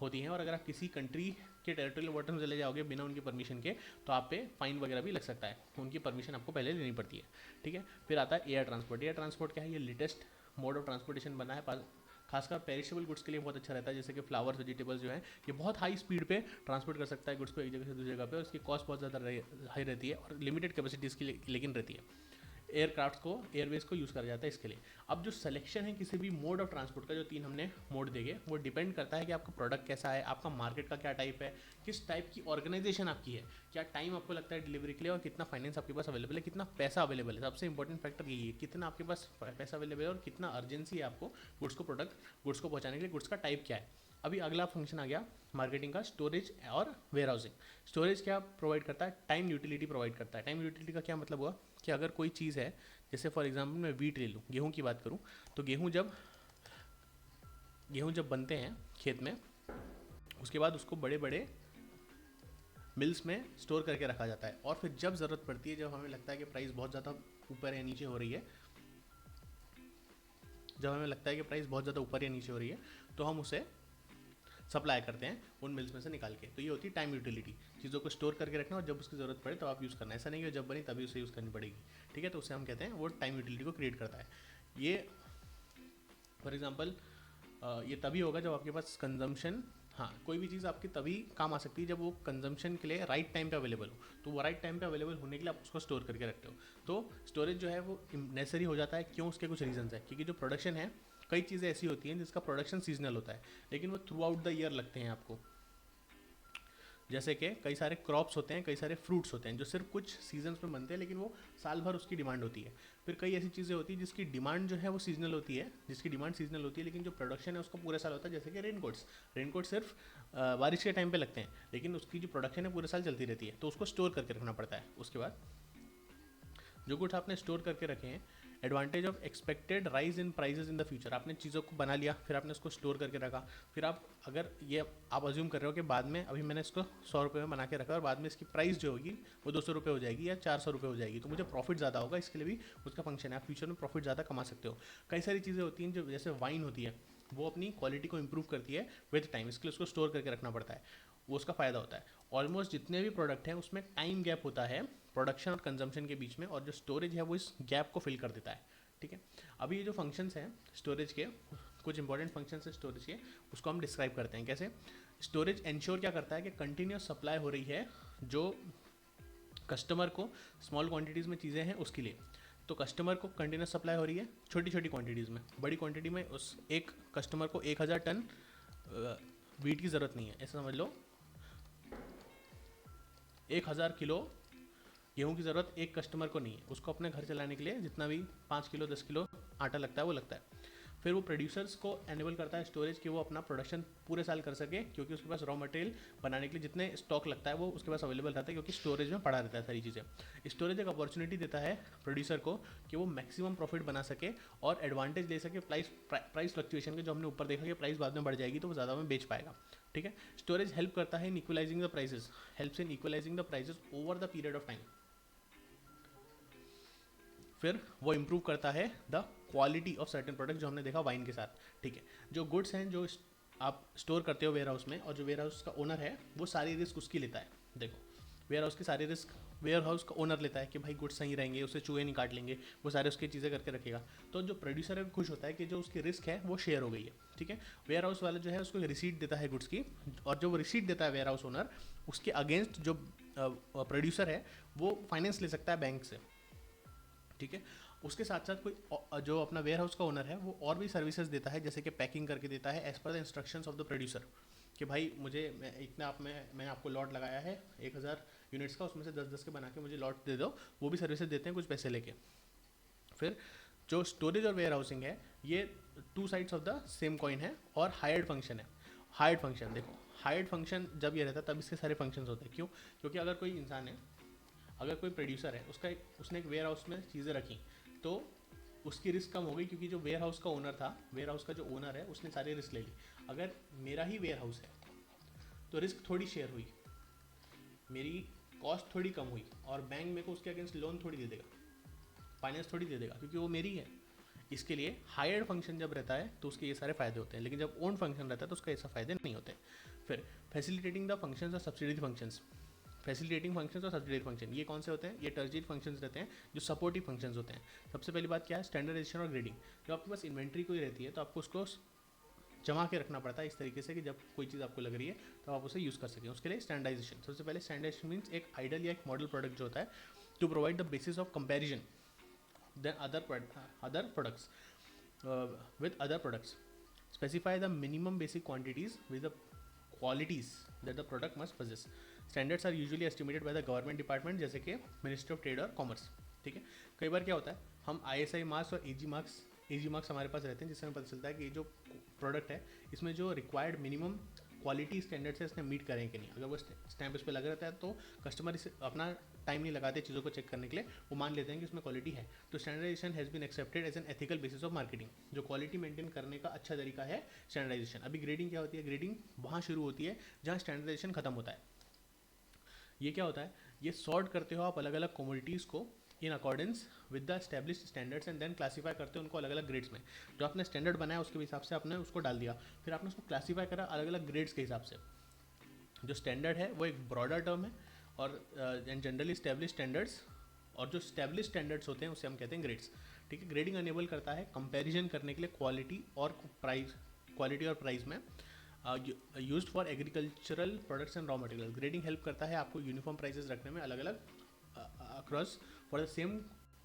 होती हैं और अगर आप किसी कंट्री के टेरिटोरियल वाटर में चले जाओगे बिना उनकी परमिशन के तो आप पे फाइन वगैरह भी लग सकता है, उनकी परमिशन आपको पहले लेनी पड़ती है, ठीक है। फिर आता है एयर ट्रांसपोर्ट। एयर ट्रांसपोर्ट क्या है? ये लेटेस्ट मोड ऑफ ट्रांसपोर्टेशन बना है, खासकर पेरिशेबल गुड्स के लिए बहुत अच्छा रहता है, जैसे कि फ्लावर्स, वेजिटेबल्स जो है ये बहुत हाई स्पीड पे ट्रांसपोर्ट कर सकता है गुड्स को एक जगह से दूसरी जगह पे, और इसकी कॉस्ट बहुत ज़्यादा हाई रहती है और लिमिटेड कैपेसिटीज़ की लेकिन रहती है। एयरक्राफ्ट को, एयरवेज को यूज़ करा जाता है इसके लिए। अब जो सिलेक्शन है किसी भी मोड ऑफ ट्रांसपोर्ट का, जो 3 हमने मोड देखे, वो डिपेंड करता है कि आपका प्रोडक्ट कैसा है, आपका मार्केट का क्या टाइप है, किस टाइप की ऑर्गेनाइजेशन आपकी है, क्या टाइम आपको लगता है डिलीवरी के लिए और कितना फाइनेंस आपके पास अवेलेबल है, कितना पैसा अवेलेबल है। सबसे इंपॉर्टेंट फैक्टर यही है, कितना आपके पास पैसा अवेलेबल है और कितना अर्जेंसी है आपको गुड्स को पहुँचाने के लिए, गुड्स का टाइप क्या है। अभी अगला फंक्शन आ गया मार्केटिंग का, स्टोरेज और वेयर हाउसिंग। स्टोरेज क्या प्रोवाइड करता है? टाइम यूटिलिटी प्रोवाइड करता है। टाइम यूटिलिटी का क्या मतलब हुआ कि अगर कोई चीज़ है, जैसे फॉर एग्जांपल मैं वीट ले लूँ, गेहूँ की बात करूँ, तो गेहूँ जब बनते हैं खेत में, उसके बाद उसको बड़े बड़े मिल्स में स्टोर करके रखा जाता है और फिर जब ज़रूरत पड़ती है, जब हमें लगता है कि प्राइस बहुत ज़्यादा ऊपर या नीचे हो रही है, तो हम उसे सप्लाई करते हैं उन मिल्स में से निकाल के। तो ये होती है टाइम यूटिलिटी, चीज़ों को स्टोर करके रखना और जब उसकी ज़रूरत पड़े तो आप यूज़ करना। ऐसा नहीं कि जब बनी तभी उसे यूज़ करनी पड़ेगी, ठीक है। तो उसे हम कहते हैं, वो टाइम यूटिलिटी को क्रिएट करता है। ये फॉर एग्जांपल ये तभी होगा जब आपके पास कंजम्पशन, हाँ, कोई भी चीज़ आपकी तभी काम आ सकती है जब वो कंजम्पशन के लिए राइट टाइम पे अवेलेबल हो। तो वो राइट टाइम पे अवेलेबल होने के लिए आप उसको स्टोर करके रखते हो। तो स्टोरेज जो है वो नेसेसरी हो जाता है। क्यों? उसके कुछ रीजंस है, क्योंकि जो प्रोडक्शन है, कई चीज़ें ऐसी होती हैं जिसका प्रोडक्शन सीजनल होता है, लेकिन वो थ्रू आउट द ईयर लगते हैं आपको। जैसे कि कई सारे क्रॉप्स होते हैं, कई सारे फ्रूट्स होते हैं जो सिर्फ कुछ सीजन्स में बनते हैं, लेकिन वो साल भर उसकी डिमांड होती है। फिर कई ऐसी चीज़ें होती हैं जिसकी डिमांड जो है वो सीजनल होती है, लेकिन जो प्रोडक्शन है उसका पूरे साल होता है। जैसे कि रेनकोट सिर्फ बारिश के टाइम पे लगते हैं, लेकिन उसकी जो प्रोडक्शन है पूरे साल चलती रहती है, तो उसको स्टोर करके रखना पड़ता है। उसके बाद जो गुड्स आपने स्टोर करके रखे हैं, advantage of expected rise in prices in the future. आपने चीज़ों को बना लिया, फिर आपने उसको स्टोर करके रखा, फिर आप अगर ये आप अज्यूम कर रहे हो कि बाद में, अभी मैंने इसको 100 रुपये में बना के रखा और बाद में इसकी प्राइस जो होगी वो 200 रुपये हो जाएगी या 400 रुपये हो जाएगी, तो मुझे प्रॉफिट ज़्यादा होगा, इसके लिए भी उसका फंक्शन है, आप फ्यूचर में प्रॉफिट ज़्यादा कमा सकते हो। कई सारी चीज़ें होती हैं जो, जैसे वाइन होती है, वो अपनी क्वालिटी को इंप्रूव करती है विद टाइम, इसके लिए उसको स्टोर करके रखना पड़ता है, वो उसका फ़ायदा होता है। ऑलमोस्ट जितने भी प्रोडक्ट हैं उसमें टाइम गैप होता है प्रोडक्शन और कंजम्पशन के बीच में, और जो स्टोरेज है वो इस गैप को फिल कर देता है, ठीक है। अभी ये जो फंक्शंस हैं स्टोरेज के, कुछ इंपॉर्टेंट फंक्शंस हैं स्टोरेज के, उसको हम डिस्क्राइब करते हैं। कैसे? स्टोरेज इंश्योर क्या करता है कि कंटिन्यूस सप्लाई हो रही है जो कस्टमर को, स्मॉल क्वांटिटीज़ में चीज़ें हैं उसके लिए, तो कस्टमर को कंटिन्यूस सप्लाई हो रही है छोटी छोटी क्वांटिटीज़ में। बड़ी क्वांटिटी में उस एक कस्टमर को 1000 टन वीट की ज़रूरत नहीं है, ऐसा समझ लो 1000 किलो गेहूं की ज़रूरत एक कस्टमर को नहीं है, उसको अपने घर चलाने के लिए जितना भी 5 किलो 10 किलो आटा लगता है वो लगता है। फिर वो प्रोड्यूसर्स को एनेबल करता है स्टोरेज कि वो अपना प्रोडक्शन पूरे साल कर सके, क्योंकि उसके पास रॉ मटेरियल बनाने के लिए जितने स्टॉक लगता है वो उसके पास अवेलेबल रहता है, क्योंकि स्टोरेज में पड़ा रहता है सारी चीज़ें। स्टोरेज एक अपॉर्चुनिटी देता है प्रोड्यूसर को कि वो मैक्सिमम प्रॉफिट बना सके और एडवांटेज ले सके प्राइस फ्लक्चुएशन के, जो हमने ऊपर देखा कि प्राइस बाद में बढ़ जाएगी तो वो ज़्यादा में बेच पाएगा, ठीक है। स्टोरेज हेल्प करता है in equalising the prices, helps in equalising the prices over the period of time. फिर वो इम्प्रूव करता है the quality of certain product, जो हमने देखा वाइन के साथ, ठीक है। जो गुड्स हैं जो आप स्टोर करते हो वेयर हाउस में, और जो वेयर हाउस का ओनर है वो सारी रिस्क उसकी लेता है। देखो, वेयर हाउस की सारी रिस्क वेयर हाउस का ओनर लेता है कि भाई गुड्स सही रहेंगे, उसे चूहे नहीं काट लेंगे, वो सारे उसकी चीज़ें करके रखेगा। तो जो प्रोड्यूसर है खुश होता है कि जो उसकी रिस्क है वो शेयर हो गई है, ठीक है। वेयर हाउस वाला जो है उसको रिसीट देता है गुड्स की, और जो वो रिसीट देता है वेयर हाउस ओनर, उसके अगेंस्ट जो प्रोड्यूसर है वो फाइनेंस ले सकता है बैंक से, ठीक है। उसके साथ साथ कोई जो अपना वेयर हाउस का ओनर है वो और भी सर्विसेज देता है, जैसे कि पैकिंग करके देता है as per the instructions of the producer, कि भाई मुझे इतना मैंने आपको लॉट लगाया है 1000 यूनिट्स का, उसमें से 10-10 के बना के मुझे लॉट दे दो, वो भी सर्विसेज देते हैं कुछ पैसे लेके। फिर जो स्टोरेज और वेयर हाउसिंग है, ये to sides of the same coin है, और हायर्ड फंक्शन है। हायर्ड फंक्शन देखो, हायर्ड फंक्शन जब ये रहता है तब इसके सारे फंक्शंस होते हैं। क्यों? क्योंकि अगर कोई इंसान है, अगर कोई प्रोड्यूसर है, उसने एक वेयर हाउस में चीज़ें रखी, तो उसकी रिस्क कम हो गई, क्योंकि जो वेयर हाउस का ओनर था, वेयर हाउस का जो ओनर है, उसने सारी रिस्क ले ली। अगर मेरा ही वेयर हाउस है तो रिस्क थोड़ी शेयर हुई, मेरी कॉस्ट थोड़ी कम हुई, और बैंक मेरे को उसके अगेंस्ट लोन थोड़ी दे देगा, फाइनेंस थोड़ी दे देगा, क्योंकि वो मेरी है। इसके लिए हायर्ड फंक्शन जब रहता है तो उसके ये सारे फायदे होते हैं, लेकिन जब ओन फंक्शन रहता है तो उसका ऐसा फायदे नहीं होते। फिर फैसिलिटेटिंग द फंक्शंस और सब्सिडरी फंक्शंस। फैसिलिटेटिंग फंक्शंस और सब्सिडरी फंक्शन ये कौन से होते हैं? ये टर्जियरी फंक्शंस रहते हैं जो सपोर्टिव फंक्शंस होते हैं। सबसे पहली बात क्या है? स्टैंडर्डाइजेशन और ग्रेडिंग। जब आपके पास इन्वेंट्री कोई रहती है तो आपको उसको जमा के रखना पड़ता है इस तरीके से कि जब कोई चीज़ आपको लग रही है तो आप उसे यूज़ कर सकें। उसके लिए स्टैंडर्डाइजेशन, सबसे पहले स्टैंडर्डाइजेशन मीन्स एक आइडल या एक मॉडल प्रोडक्ट जो होता है, to provide the basis of comparison then other products with other products. Specify the minimum basic quantities with the qualities that the product must possess. Standards are usually estimated by the government department, जैसे कि ministry of trade और commerce. ठीक है, कई बार क्या होता है, हम ISI मार्क्स और AG मार्क्स हमारे पास रहते हैं, जिससे हमें पता चलता है कि ये जो प्रोडक्ट है इसमें जो रिक्वायर्ड मिनिमम क्वालिटी स्टैंडर्ड्स है इसने मीट करें कि नहीं। अगर वो स्टैंप इस पर लगा रहता है तो कस्टमर इसे अपना टाइम नहीं लगाते चीज़ों को चेक करने के लिए, वो मान लेते हैं कि उसमें क्वालिटी है। तो standardisation has been accepted as an ethical basis of marketing. जो क्वालिटी मेंटेन करने का अच्छा तरीका है स्टैंडर्डाइजेशन। अभी ग्रेडिंग क्या होती है? ग्रेडिंग वहाँ शुरू होती है जहाँ स्टैंडर्डाइजेशन खत्म होता है। ये क्या होता है? ये सॉर्ट करते हो आप अलग अलग कमोडिटीज़ को in accordance with the established standards and then classify करते हो उनको अलग अलग ग्रेड्स में। जो आपने स्टैंडर्ड बनाया उसके हिसाब से आपने उसको डाल दिया, फिर आपने उसको क्लासीफाई करा अलग अलग ग्रेड्स के हिसाब से। जो स्टैंडर्ड है वो एक ब्रॉडर टर्म है, और जनरली स्टैब्लिश स्टैंडर्ड्स, और जो स्टैब्लिश स्टैंडर्ड्स होते हैं उसे हम कहते हैं ग्रेड्स। ठीक है, ग्रेडिंग अनेबल करता है कंपैरिजन करने के लिए क्वालिटी और प्राइस में used for agricultural products and raw material. Grading help करता है आपको यूनिफॉर्म प्राइसेस रखने में अलग अलग across for the same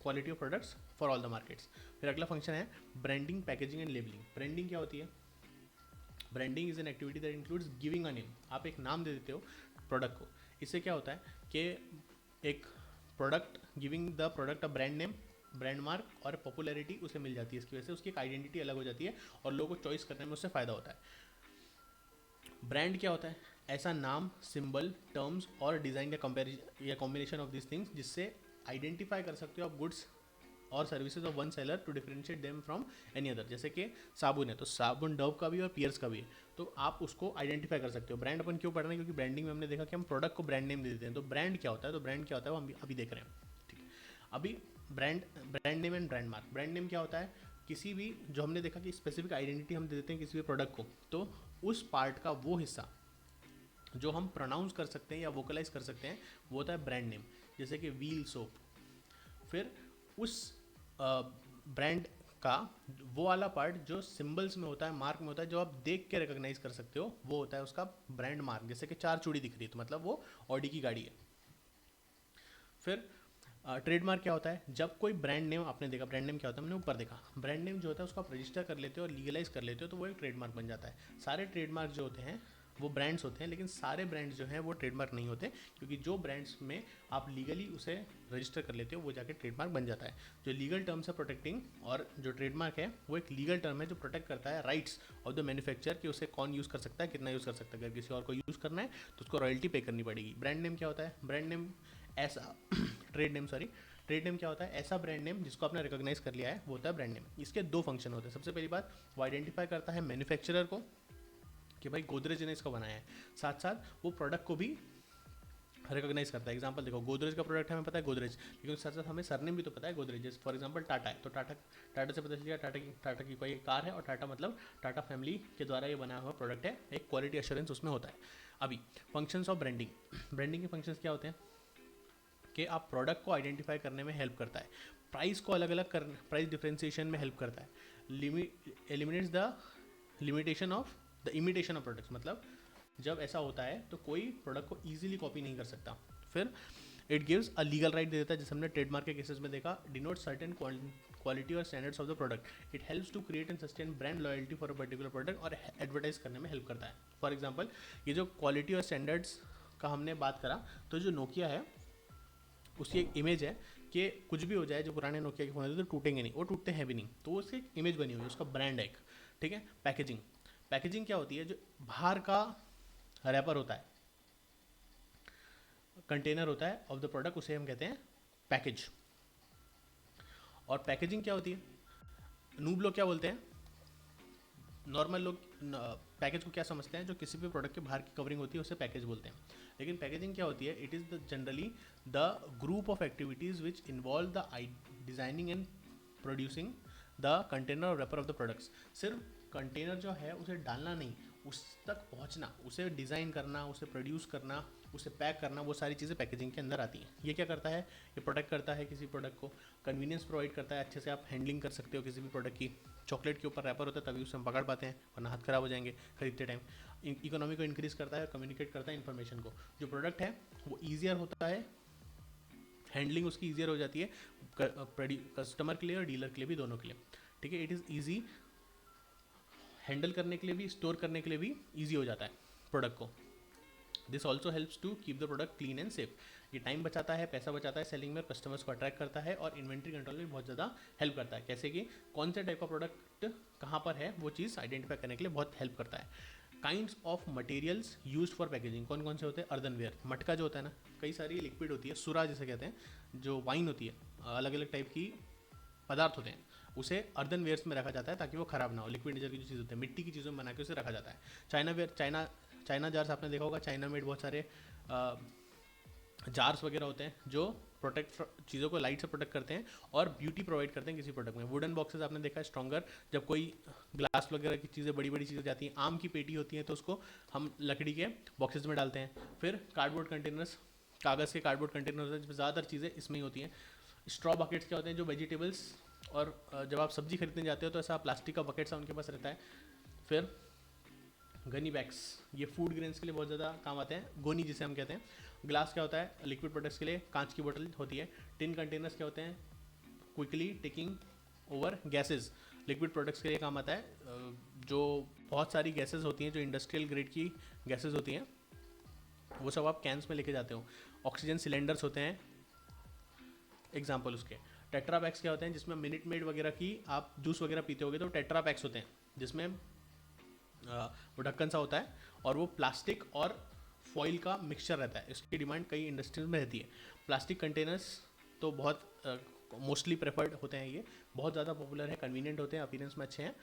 quality of products for all the markets. फिर अगला फंक्शन है branding, packaging and labelling. Branding क्या होती है? Branding is an activity that includes giving a name. आप एक नाम दे देते हो प्रोडक्ट को। इससे क्या होता है कि एक product, giving the product a brand name, brand mark और पॉपुलैरिटी उसे मिल जाती है। इसकी वजह से उसकी एक आइडेंटिटी अलग हो जाती है और लोगों को चॉइस करने में उससे फ़ायदा होता है। ब्रांड क्या होता है? ऐसा नाम, सिंबल, टर्म्स और डिज़ाइन या कॉम्बिनेशन ऑफ दिस थिंग्स जिससे आइडेंटिफाई कर सकते हो आप गुड्स और services of one seller to differentiate them from any other. जैसे कि साबुन है तो साबुन डव का भी और पियर्स का भी है, तो आप उसको आइडेंटिफाई कर सकते हो। ब्रांड अपन क्यों पढ़ रहे हैं? क्योंकि ब्रांडिंग में हमने देखा कि हम प्रोडक्ट को ब्रांड नेम दे देते हैं। तो ब्रांड क्या होता है? तो ब्रांड क्या होता है वो हम अभी देख रहे हैं। ठीक है, अभी brand name and brand mark. Brand name क्या होता है? किसी भी, जो हमने देखा कि स्पेसिफिक आइडेंटिटी हम दे देते हैं किसी भी प्रोडक्ट को, तो उस पार्ट का वो हिस्सा जो हम प्रोनाउंस कर सकते हैं या वोकलाइज कर सकते हैं वो होता है ब्रांड नेम। जैसे कि व्हील सोप, फिर उस ब्रांड का वो वाला पार्ट जो सिंबल्स में होता है, मार्क में होता है, जो आप देख के रिकॉग्नाइज कर सकते हो, वो होता है उसका ब्रांड मार्क। जैसे कि 4 चूड़ी दिख रही है तो मतलब वो ऑडी की गाड़ी है। फिर ट्रेडमार्क क्या होता है? जब कोई ब्रांड नेम, आपने देखा ब्रांड नेम क्या होता है, हमने ऊपर देखा, ब्रांड नेम जो होता है उसको आप रजिस्टर कर लेते हो और लीगलाइज कर लेते हो तो वो एक ट्रेडमार्क बन जाता है। सारे ट्रेडमार्क जो होते हैं वो ब्रांड्स होते हैं, लेकिन सारे ब्रांड्स जो हैं वो ट्रेडमार्क नहीं होते, क्योंकि जो ब्रांड्स में आप लीगली उसे रजिस्टर कर लेते हो वो जाके ट्रेडमार्क बन जाता है। जो लीगल टर्म्स है प्रोटेक्टिंग, और जो ट्रेडमार्क है वो एक लीगल टर्म है जो प्रोटेक्ट करता है राइट्स ऑफ द मैन्युफैक्चरर कि उसे कौन यूज़ कर सकता है, कितना यूज़ कर सकता है। अगर किसी और को यूज़ करना है तो उसको रॉयल्टी पे करनी पड़ेगी। ब्रांड नेम क्या होता है? ब्रांड नेम ऐसा ट्रेड नेम क्या होता है? ऐसा ब्रांड नेम जिसको आपने रिकॉग्नाइज कर लिया है वो होता है ब्रांड नेम। इसके 2 फंक्शन होते हैं। सबसे पहली बात, वो आइडेंटिफाई करता है मैन्युफैक्चरर को कि भाई गोदरेज ने इसको बनाया है, साथ साथ वो प्रोडक्ट को भी रिकॉग्नाइज करता है। एग्जांपल देखो, गोदरेज का प्रोडक्ट हमें पता है गोदरेज, लेकिन साथ साथ हमें सरनेम भी तो पता है गोदरेज। जैसे फॉर एग्जांपल टाटा है तो टाटा से पता चल गया टाटा की कोई कार है, और टाटा मतलब टाटा फैमिली के द्वारा ये बनाया हुआ प्रोडक्ट है। एक क्वालिटी एश्योरेंस उसमें होता है। अभी फंक्शंस ऑफ ब्रांडिंग। ब्रांडिंग के फंक्शंस क्या होते हैं कि आप प्रोडक्ट को आइडेंटिफाई करने में हेल्प करता है, प्राइस को अलग अलग कर, प्राइस डिफ्रेंसिएशन में हेल्प करता है, eliminates the limitation of the imitation of products. मतलब जब ऐसा होता है तो कोई प्रोडक्ट को ईजिली कॉपी नहीं कर सकता। फिर it gives a legal right दे देता है, जैसे हमने ट्रेडमार्क के केसेस में देखा, डिनोट सर्टेन क्वालिटी और standards of the product. It helps to create and sustain brand loyalty for a particular product और एडवर्टाइज करने में हेल्प करता है। फॉर एग्जाम्पल ये जो क्वालिटी और स्टैंडर्ड्स का हमने बात करा, तो जो नोकिया है उसकी एक इमेज है कि कुछ भी हो जाए, जो पुराने नोकिया के फ़ोन होते तो टूटेंगे नहीं, वो टूटते हैं भी नहीं, तो उसकी एक इमेज बनी हुई है, उसका ब्रांड है एक, ठीक है। पैकेजिंग, पैकेजिंग क्या होती है, जो बाहर का रैपर होता है, कंटेनर होता है ऑफ द प्रोडक्ट, उसे हम कहते हैं पैकेज। और पैकेजिंग क्या होती है, नूब लोग क्या बोलते हैं, नॉर्मल लोग पैकेज को क्या समझते हैं, जो किसी भी प्रोडक्ट के बाहर की कवरिंग होती है उसे पैकेज बोलते हैं। लेकिन पैकेजिंग क्या होती है, it is the generally the group of activities which involve the designing and producing the container और रैपर ऑफ द प्रोडक्ट्स। सिर्फ कंटेनर जो है उसे डालना नहीं, उस तक पहुंचना, उसे डिज़ाइन करना, उसे प्रोड्यूस करना, उसे पैक करना, वो सारी चीज़ें पैकेजिंग के अंदर आती हैं। ये क्या करता है, ये प्रोटेक्ट करता है किसी प्रोडक्ट को, कन्वीनियंस प्रोवाइड करता है, अच्छे से आप हैंडलिंग कर सकते हो किसी भी प्रोडक्ट की। चॉकलेट के ऊपर रैपर होता है तभी उसे हम पकड़ पाते हैं, वरना हाथ खराब हो जाएंगे खरीदते टाइम। इकोनॉमी को इंक्रीज़ करता है और कम्युनिकेट करता है इन्फॉर्मेशन को। जो प्रोडक्ट है वो ईजियर होता है, हैंडलिंग उसकी ईजियर हो जाती है कस्टमर के लिए और डीलर के लिए भी, दोनों के लिए, ठीक है। इट इज़ ईजी, हैंडल करने के लिए भी, स्टोर करने के लिए भी ईजी हो जाता है प्रोडक्ट को। This also helps to keep the product clean and safe. ये टाइम बचाता है, पैसा बचाता है सेलिंग में, कस्टमर्स को अट्रैक्ट करता है और इन्वेंट्री कंट्रोल में बहुत ज़्यादा हेल्प करता है। कैसे कि कौन से टाइप का प्रोडक्ट कहाँ पर है, वो चीज़ आइडेंटिफाई करने के लिए बहुत हेल्प करता है। Kinds of materials use for packaging, कौन कौन से होते हैं, अर्दनवेयर, मटका जो होता है ना, कई सारी लिक्विड होती है, सुरा जिसे कहते हैं, जो वाइन होती है, अलग अलग टाइप की पदार्थ होते हैं, उसे अर्दनवेयर्स में रखा जाता है ताकि वो खराब ना हो। लिक्विड नेचर की जो चीज़ होती है, मिट्टी की चीज़ों में बना के उसे रखा जाता है। चाइना जार्स आपने देखा होगा, चाइना मेड बहुत सारे जार्स वगैरह होते हैं जो प्रोटेक्ट चीज़ों को लाइट से प्रोटेक्ट करते हैं और ब्यूटी प्रोवाइड करते हैं किसी प्रोडक्ट में। वुडन बॉक्सेस आपने देखा है स्ट्रॉन्गर, जब कोई ग्लास वगैरह की चीज़ें, बड़ी बड़ी चीज़ें जाती हैं, आम की पेटी होती है तो उसको हम लकड़ी के बॉक्सेस में डालते हैं। फिर कार्डबोर्ड कंटेनर्स, कागज़ के कार्डबोर्ड कंटेनर होते हैं जिसमें ज़्यादातर चीज़ें इसमें ही होती हैं। स्ट्रॉ बकेट्स क्या होते हैं, जो वेजिटेबल्स और जब आप सब्जी खरीदने जाते हो तो ऐसा प्लास्टिक का बकेट सा उनके पास रहता है। फिर गनी बैग्स, ये फूड ग्रेन्स के लिए बहुत ज़्यादा काम आते हैं, गोनी जिसे हम कहते हैं। ग्लास क्या होता है, लिक्विड प्रोडक्ट्स के लिए, कांच की बोतल होती है। टिन कंटेनर्स क्या होते हैं, quickly taking over gases, liquid products के लिए काम आता है। जो बहुत सारी गैसेज होती हैं, जो इंडस्ट्रियल ग्रेड की गैसेज होती हैं, वो सब आप कैंस में लेके जाते हो। ऑक्सीजन सिलेंडर्स होते हैं एग्जाम्पल उसके। टेट्रा पैक्स क्या होते हैं, जिसमें मिनट मेड वगैरह की आप जूस वगैरह पीते होगे तो टेट्रा पैक्स होते हैं, जिसमें वो ढक्कन सा होता है और वो प्लास्टिक और फॉइल का मिक्सचर रहता है। इसकी डिमांड कई इंडस्ट्रीज में रहती है। प्लास्टिक कंटेनर्स तो बहुत मोस्टली प्रेफर्ड होते हैं, ये बहुत ज़्यादा पॉपुलर है, कन्वीनियंट होते हैं, अपीयरेंस में अच्छे हैं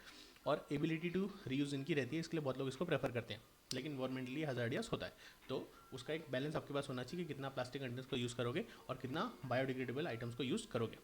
और एबिलिटी टू रीयूज़ इनकी रहती है, इसके लिए बहुत लोग इसको प्रेफर करते हैं। लेकिन इन्वायरमेंटली हजार्डियस होता है, तो उसका एक बैलेंस आपके पास होना चाहिए कि कितना प्लास्टिक कंटेनर्स को यूज़ करोगे और कितना बायोडिग्रेडेबल आइटम्स को यूज़ करोगे।